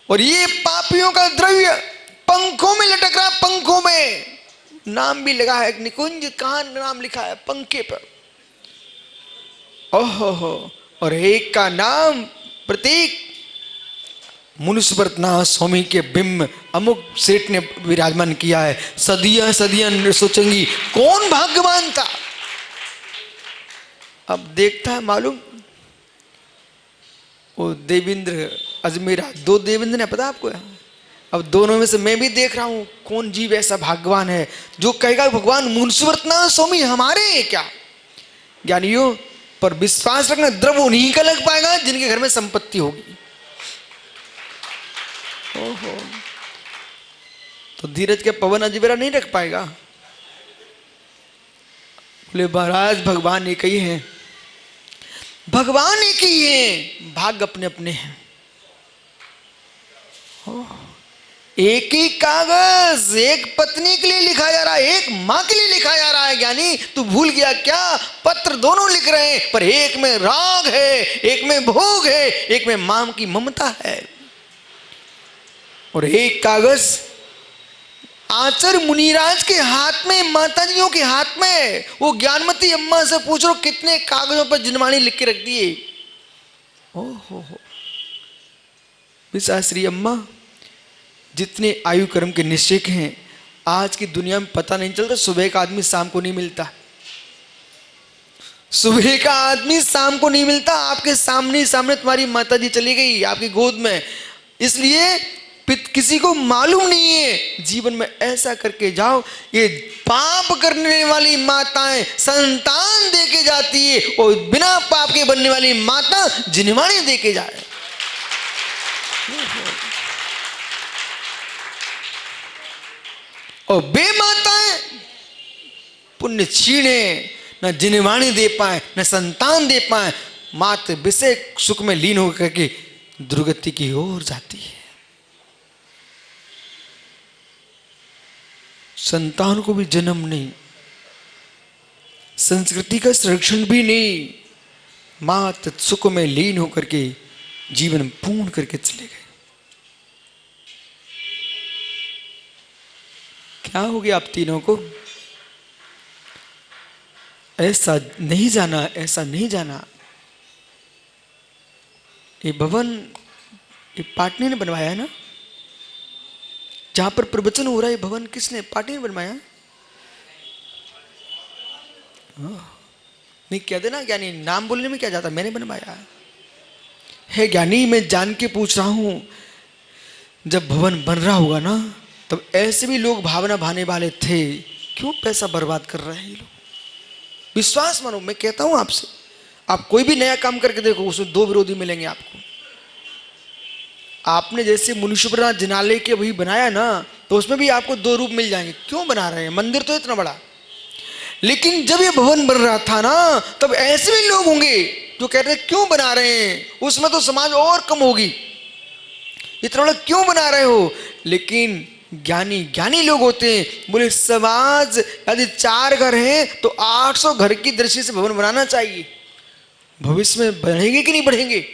और ये पापियों का द्रव्य पंखों में लटक रहा। पंखों में नाम भी लगा है, निकुंज कहां नाम लिखा है पंखे पर। ओहो। और एक का नाम प्रतीक मुनीश्वरनाथ स्वामी के बिंब अमुक सेठ ने विराजमान किया है। सदियां सदियां सोचेंगी कौन भाग्यवान था। अब देखता है मालूम वो देवेंद्र अजमेरा, 2 देवेंद्र है पता आपको। अब दोनों में से मैं भी देख रहा हूं कौन जीव ऐसा भाग्यवान है जो कहेगा भगवान मुनीश्वरनाथ स्वामी हमारे हैं क्या। ज्ञानियों पर विश्वास रखना, द्रव्य उन्हीं का लग पाएगा जिनके घर में संपत्ति होगी। ओहो। तो धीरज के पवन अजमेरा नहीं रख पाएगा। बोले महाराज भगवान एक ही है, भगवान एक ही है, भाग्य अपने अपने हैं। एक ही कागज एक पत्नी के लिए लिखा जा रहा है, एक मां के लिए लिखा जा रहा है। ज्ञानी तू भूल गया क्या? पत्र दोनों लिख रहे हैं पर एक में राग है, एक में भोग है, एक में मां की ममता है। और एक कागज आचार्य मुनिराज के हाथ में, माताजियों के हाथ में। वो ज्ञानमती अम्मा से पूछ लो कितने कागजों पर जिनवाणी लिख के रख दिए। ओहो विशाश्री अम्मा, जितने आयु कर्म के निश्चय हैं आज की दुनिया में पता नहीं चलता। सुबह का आदमी शाम को नहीं मिलता, सुबह का आदमी शाम को नहीं मिलता। आपके सामने सामने तुम्हारी माता जी चली गई आपकी गोद में, इसलिए किसी को मालूम नहीं है। जीवन में ऐसा करके जाओ, ये पाप करने वाली माताएं संतान देके जाती है और बिना पाप के बनने वाली माता जिनवाणी देके जाए। और बेमाताएं पुण्य छीने, न जिनवाणी दे पाए न संतान दे पाए, मात्र विषय सुख में लीन होकर के दुर्गति की ओर जाती है। संतान को भी जन्म नहीं, संस्कृति का संरक्षण भी नहीं, मात सुख में लीन होकर के जीवन पूर्ण करके चले गए। क्या हो गया आप तीनों को? ऐसा नहीं जाना, ऐसा नहीं जाना। ये भवन ये पाटनी ने बनवाया है ना? जहां पर प्रवचन हो रहा है, ये भवन किसने? पाटनी ने बनवाया? नहीं कह देना ज्ञानी, नाम बोलने में क्या जाता, मैंने बनवाया है। ज्ञानी मैं जान के पूछ रहा हूं, जब भवन बन रहा होगा ना, तब ऐसे भी लोग भावना भाने वाले थे, क्यों पैसा बर्बाद कर रहे हैं ये लोग? विश्वास मानो, मैं कहता हूं आपसे, आप कोई भी नया काम करके देखो, उसमें दो विरोधी मिलेंगे आपको। आपने जैसे मुनीश्वरनाथ जिनालय के वही बनाया ना, तो उसमें भी आपको दो रूप मिल जाएंगे। क्यों बना रहे हैं? मंदिर तो इतना बड़ा। लेकिन जब ये भवन बन रहा था ना, तब ऐसे भी लोग होंगे जो कह रहे हैं क्यों बना रहे हैं, उसमें तो समाज और कम होगी, इतना बड़ा क्यों बना रहे हो? लेकिन ज्ञानी ज्ञानी लोग होते हैं, बोले समाज यदि 4 घर हैं तो 800 घर की दृष्टि से भवन बनाना चाहिए। भविष्य में बढ़ेंगे कि नहीं बढ़ेंगे?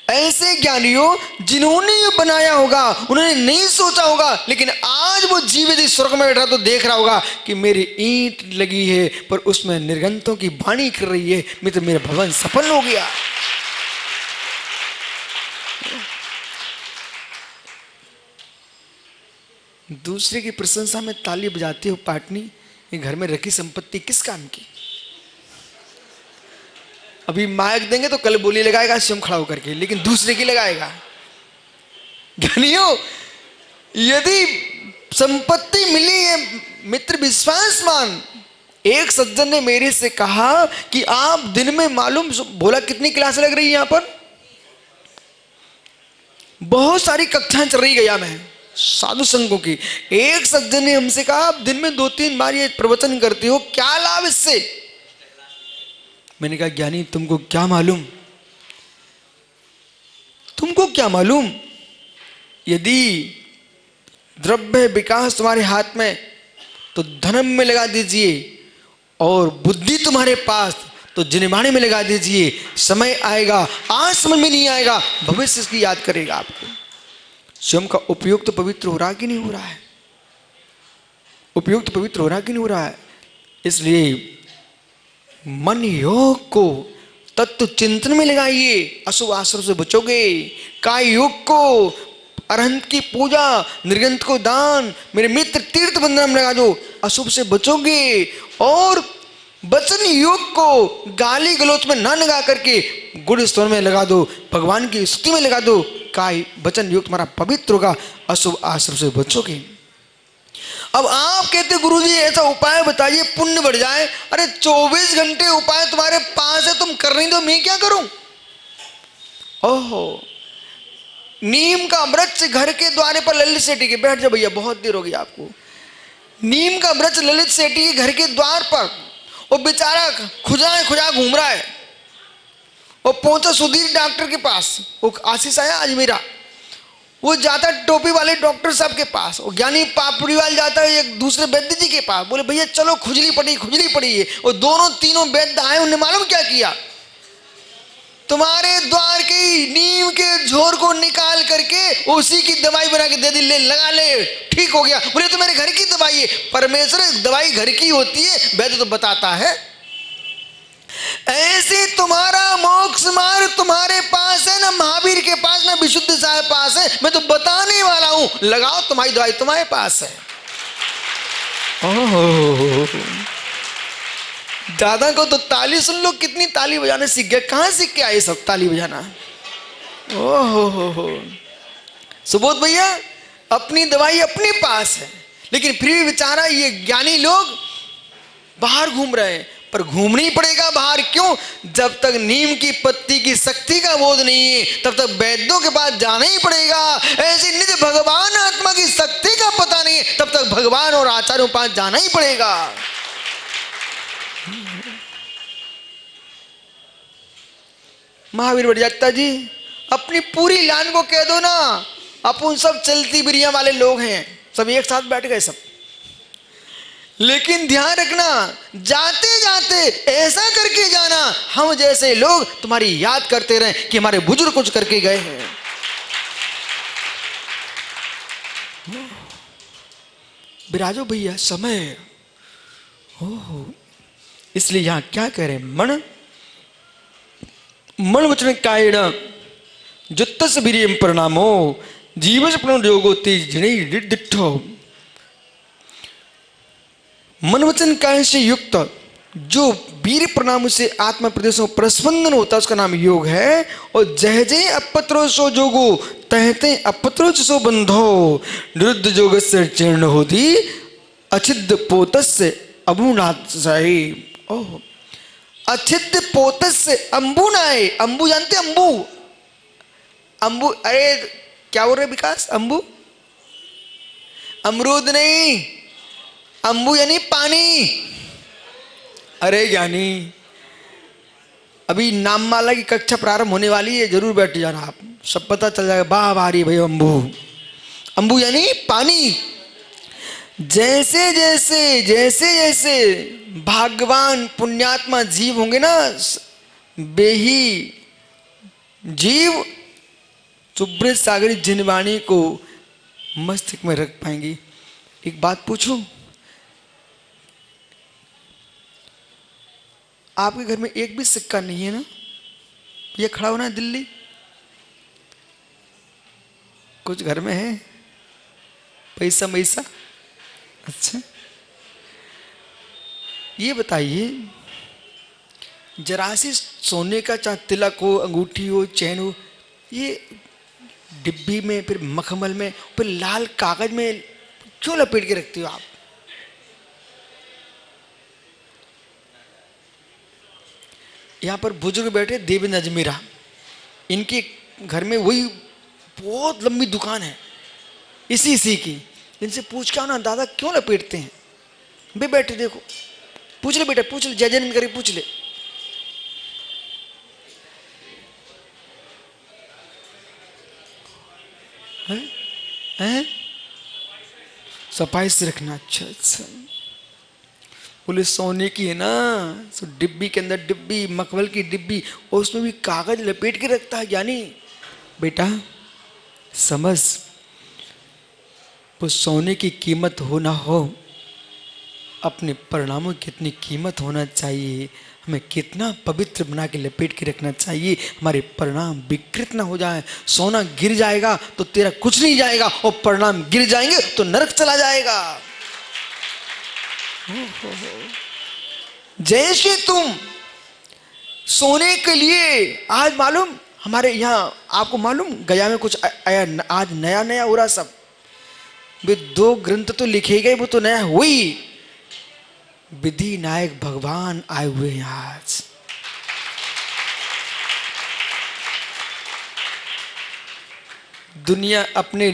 ऐसे ज्ञानियों जिन्होंने ये बनाया होगा, उन्होंने नहीं सोचा होगा, लेकिन आज वो जीवित स्वर्ग में बैठा तो देख रहा होगा कि मेरी ईंट लगी है पर उसमें निर्गंतों की वाणी कर रही है, मित्र मेरा भवन सफल हो गया। दूसरे की प्रशंसा में ताली बजाते हो पाटनी, ये घर में रखी संपत्ति किस काम की? अभी माइक देंगे तो कल बोली लगाएगा स्वयं खड़ा होकर के, लेकिन दूसरे की लगाएगा। ज्ञानियों, यदि संपत्ति मिली है, मित्र विश्वास मान। एक सज्जन ने मेरे से कहा कि आप दिन में मालूम, बोला कितनी क्लास लग रही है यहां पर? बहुत सारी कक्षाएं चल रही गया मैं साधु संघों की। एक सज्जन ने हमसे कहा आप दिन में 2-3 बार ये प्रवचन करते हो, क्या लाभ इससे? मैंने कहा ज्ञानी तुमको क्या मालूम, तुमको क्या मालूम? यदि द्रव्य विकास तुम्हारे हाथ में तो धर्म में लगा दीजिए, और बुद्धि तुम्हारे पास तो जिनेमाने में लगा दीजिए। समय आएगा, आज समझ में नहीं आएगा, भविष्य इसकी याद करेगा आपको। स्वयं का उपयोग तो पवित्र हो रहा कि नहीं हो रहा है? उपयोग तो पवित्र हो रहा कि नहीं हो रहा है? इसलिए मन योग को तत्व चिंतन में लगाइए, अशुभ आश्रम से बचोगे। काय योग को अरहंत की पूजा, निर्गंत को दान, मेरे मित्र तीर्थ बंधन में लगा दो, अशुभ से बचोगे। और वचन योग को गाली गलौच में ना लगा करके गुण स्वर में लगा दो, भगवान की स्तुति में लगा दो। काय वचन योग तुम्हारा पवित्र होगा, अशुभ आश्रम से बचोगे। अब आप कहते गुरुजी ऐसा उपाय बताइए पुण्य बढ़ जाए। अरे 24 घंटे उपाय तुम्हारे पास है, तुम कर नहीं दो, मैं क्या करूं? ओहो, नीम का वृक्ष घर के द्वारे पर ललित सेठी के, बैठ जाओ भैया, बहुत देर हो गई आपको। नीम का वृक्ष ललित सेठी के घर के द्वार पर, वो बेचारा खुजा घूम रहा है। वो पहुंचा सुधीर डॉक्टर के पास, वो आशीष आया आज मेरा, वो जाता टोपी वाले डॉक्टर साहब के पास, वो ज्ञानी पापड़ीवाल जाता है एक दूसरे वैद्य जी के पास। बोले भैया चलो, खुजली पड़ी है। और दोनों तीनों वैद्य आए, उन्हें मालूम क्या किया? तुम्हारे द्वार के नीम के झोर को निकाल करके उसी की दवाई बना के दे दी, ले लगा ले, ठीक हो गया। बोले तो मेरे घर की दवाई है। परमेश्वर, दवाई घर की होती है, वैद्य तो बताता है। ऐसे तुम्हारा मोक्ष मार्ग तुम्हारे पास है ना, महावीर के पास ना, विशुद्ध साहब पास है। मैं तो बताने वाला हूं, लगाओ, तुम्हारी दवाई तुम्हारे पास है। ओह, दादा को तो ताली सुन लो, कितनी ताली बजाने सीख गए, कहां सीख के आए सब ताली बजाना? ओहो, सुबोध भैया अपनी दवाई अपने पास है, लेकिन फिर भी बेचारा ये ज्ञानी लोग बाहर घूम रहे हैं। पर घूमना ही पड़ेगा बाहर, क्यों? जब तक नीम की पत्ती की शक्ति का बोध नहीं है, तब तक वैद्यों के पास जाना ही पड़ेगा। ऐसे नित्य भगवान आत्मा की शक्ति का पता नहीं है, तब तक भगवान और आचार्यों के पास जाना ही पड़ेगा। महावीर बड़जात्ता जी अपनी पूरी लाइन को कह दो ना, अपन सब चलती बिरिया वाले लोग हैं, सब एक साथ बैठ गए सब। लेकिन ध्यान रखना, जाते जाते ऐसा करके जाना हम जैसे लोग तुम्हारी याद करते रहे कि हमारे बुजुर्ग कुछ करके गए हैं। बिराजो भैया समय। ओहो, इसलिए यहां क्या कह रहे हैं, मन वचन कायेण जुत्तस वीर्यं परिणामो जीवस प्रणोयोगो तेजने दिठो। मन वचन काय से युक्त जो वीर प्रणाम से आत्मा प्रदेशों प्रस्पंदन होता है उसका नाम योग है। और जय जय अपत्रो सो जोगो तहते अपत्रो सो बंधो निरुद्ध जोग से चीर्ण होती अचिद पोतस्य अबुनात्साई। ओह, अचिद पोतस्य अंबुनाए। अंबु जानते अंबु? अंबु, अरे क्या बोल रहे विकास? अंबु अमरूद नहीं, अंबु यानी पानी। अरे ज्ञानी, अभी नाममाला की कक्षा प्रारंभ होने वाली है, जरूर बैठ जाना आप, सब पता चल जाएगा। वाह भारी भाई, अंबु, अंबु यानी पानी। जैसे जैसे जैसे जैसे भाग्यवान पुण्यात्मा जीव होंगे ना, बेही जीव सुब्रत सागरी जिनवाणी को मस्तिष्क में रख पाएंगी। एक बात पूछूं, आपके घर में एक भी सिक्का नहीं है ना? ये खड़ा होना है दिल्ली, कुछ घर में है पैसा मैसा? अच्छा, ये बताइए, जरा सी सोने का चाहे तिलक हो, अंगूठी हो, चैन हो, ये डिब्बी में, फिर मखमल में, फिर लाल कागज में क्यों लपेट के रखती हो आप? यहाँ पर बुजुर्ग बैठे देवेंद्र अजमेरा, इनके घर में वही बहुत लंबी दुकान है इसी की। इनसे पूछ के आओ ना, दादा क्यों लपेटते हैं? बे बैठे देखो, पूछ ले बेटा, पूछ ले, जय जय करके पूछ ले। हैं? सफाई से रखना। अच्छा अच्छा, बोले सोने की है ना, तो डिब्बी के अंदर डिब्बी, मखमल की डिब्बी, और उसमें भी कागज लपेट के रखता है ज्ञानी। बेटा समझ, वो सोने की कीमत हो ना हो, अपने परिणामों की कितनी कीमत होना चाहिए, हमें कितना पवित्र बना के लपेट के रखना चाहिए, हमारे परिणाम विकृत ना हो जाए। सोना गिर जाएगा तो तेरा कुछ नहीं जाएगा, और परिणाम गिर जाएंगे तो नरक चला जाएगा। जैसे तुम सोने के लिए, आज मालूम हमारे यहाँ, आपको मालूम गया में कुछ आया आज, नया नया हो रहा सब। वे 2 ग्रंथ तो लिखे गए, वो तो नया हुई। विधि नायक भगवान आए हुए हैं आज। दुनिया अपने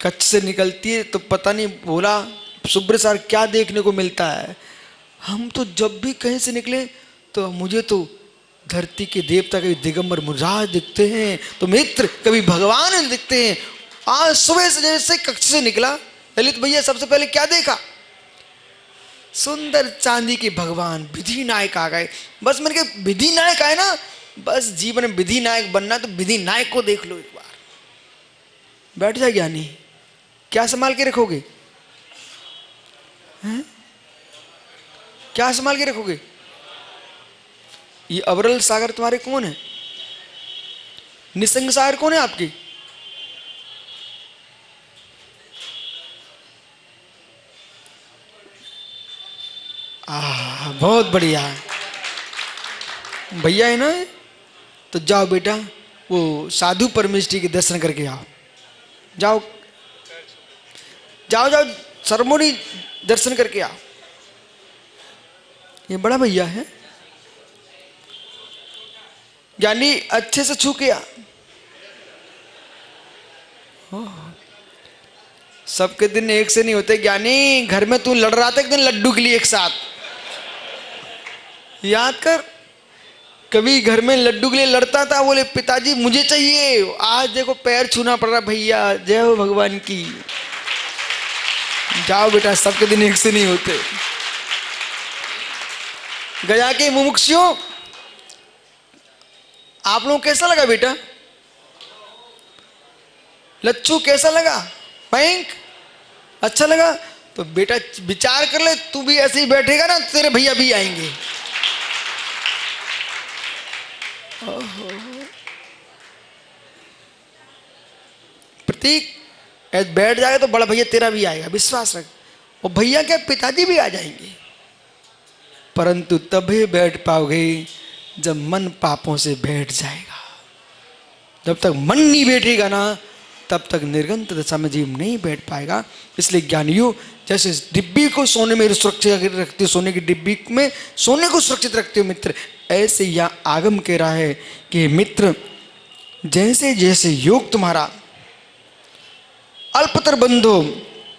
कच्छ से निकलती है तो पता नहीं बोला सुब्रत सर क्या देखने को मिलता है। हम तो जब भी कहीं से निकले तो मुझे तो धरती के देवता कभी दिगंबर मुराज दिखते हैं, तो मित्र कभी भगवान दिखते हैं। आज सुबह से जैसे कक्ष से निकला, ललित भैया सबसे पहले क्या देखा? सुंदर चांदी के भगवान विधि नायक आ गए। बस मैंने कहा विधि नायक आए ना, बस जीवन में विधि नायक बनना तो विधि नायक को देख लो एक बार। बैठ जाए ज्ञानी, क्या संभाल के रखोगे? हैं? क्या संभाल के रखोगे? ये अवरल सागर तुम्हारे कौन है? निसंग सागर कौन है आपकी? बहुत बढ़िया भैया है ना, तो जाओ बेटा वो साधु परमेष्ठी के दर्शन करके आओ। जाओ जाओ जाओ, सरमोनी दर्शन करके आओ। ये बड़ा भैया है ज्ञानी, अच्छे से छू के आ। सबके दिन एक से नहीं होते ज्ञानी। घर में तू लड़ रहा था एक दिन लड्डू के लिए एक साथ, याद कर। कभी घर में लड्डू के लिए लड़ता था, बोले पिताजी मुझे चाहिए, आज देखो पैर छूना पड़ रहा, भैया जय हो भगवान की। जाओ बेटा, सबके दिन एक से नहीं होते। गया के मुमुक्षुओं, आप लोगों कैसा लगा बेटा? लच्छू कैसा लगा? बैंक अच्छा लगा? तो बेटा विचार कर ले, तू भी ऐसे ही बैठेगा ना, तेरे भैया भी आएंगे। प्रतीक ऐसे बैठ जाएगा तो बड़ा भैया तेरा भी आएगा, विश्वास रख। और भैया क्या, पिताजी भी आ जाएंगे। परंतु तभी बैठ पाओगे जब मन पापों से बैठ जाएगा। जब तक मन नहीं बैठेगा ना, तब तक निर्गंत दशा में जीव नहीं बैठ पाएगा। इसलिए ज्ञानियों, जैसे डिब्बी को सोने में सुरक्षित रखते हो, सोने की डिब्बी में सोने को सुरक्षित रखते हो मित्र, ऐसे यहाँ आगम कह रहा है कि मित्र, जैसे जैसे योग तुम्हारा अल्पतर बंध हो,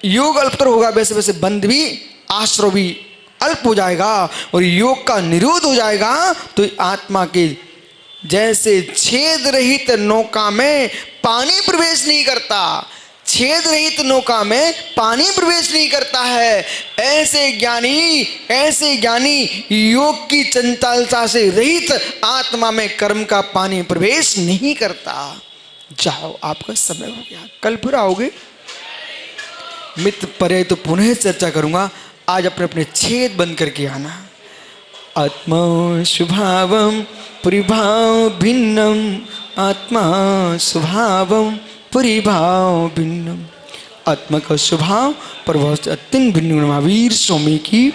योग अल्पतर होगा, वैसे वैसे बंध भी, आश्रय भी अल्प हो जाएगा और योग का निरोध हो जाएगा। तो आत्मा के जैसे छेद रहित नौका में पानी प्रवेश नहीं करता, छेद रहित नौका में पानी प्रवेश नहीं करता है, ऐसे ज्ञानी योग की चंचलता से रहित आत्मा में कर्म का पानी प्रवेश नहीं करता। जाओ, आपका समय हो गया, कल फिर आओगे मित्र। परे तो पुनः चर्चा करूंगा, आज अपने अपने छेद बंद करके आना। आत्मा स्वभावम परिभाव भिन्नम, आत्मा स्वभावम परिभाव भिन्नम। आत्मा का स्वभाव प्रभाव से अत्यंत भिन्न। महावीर स्वामी की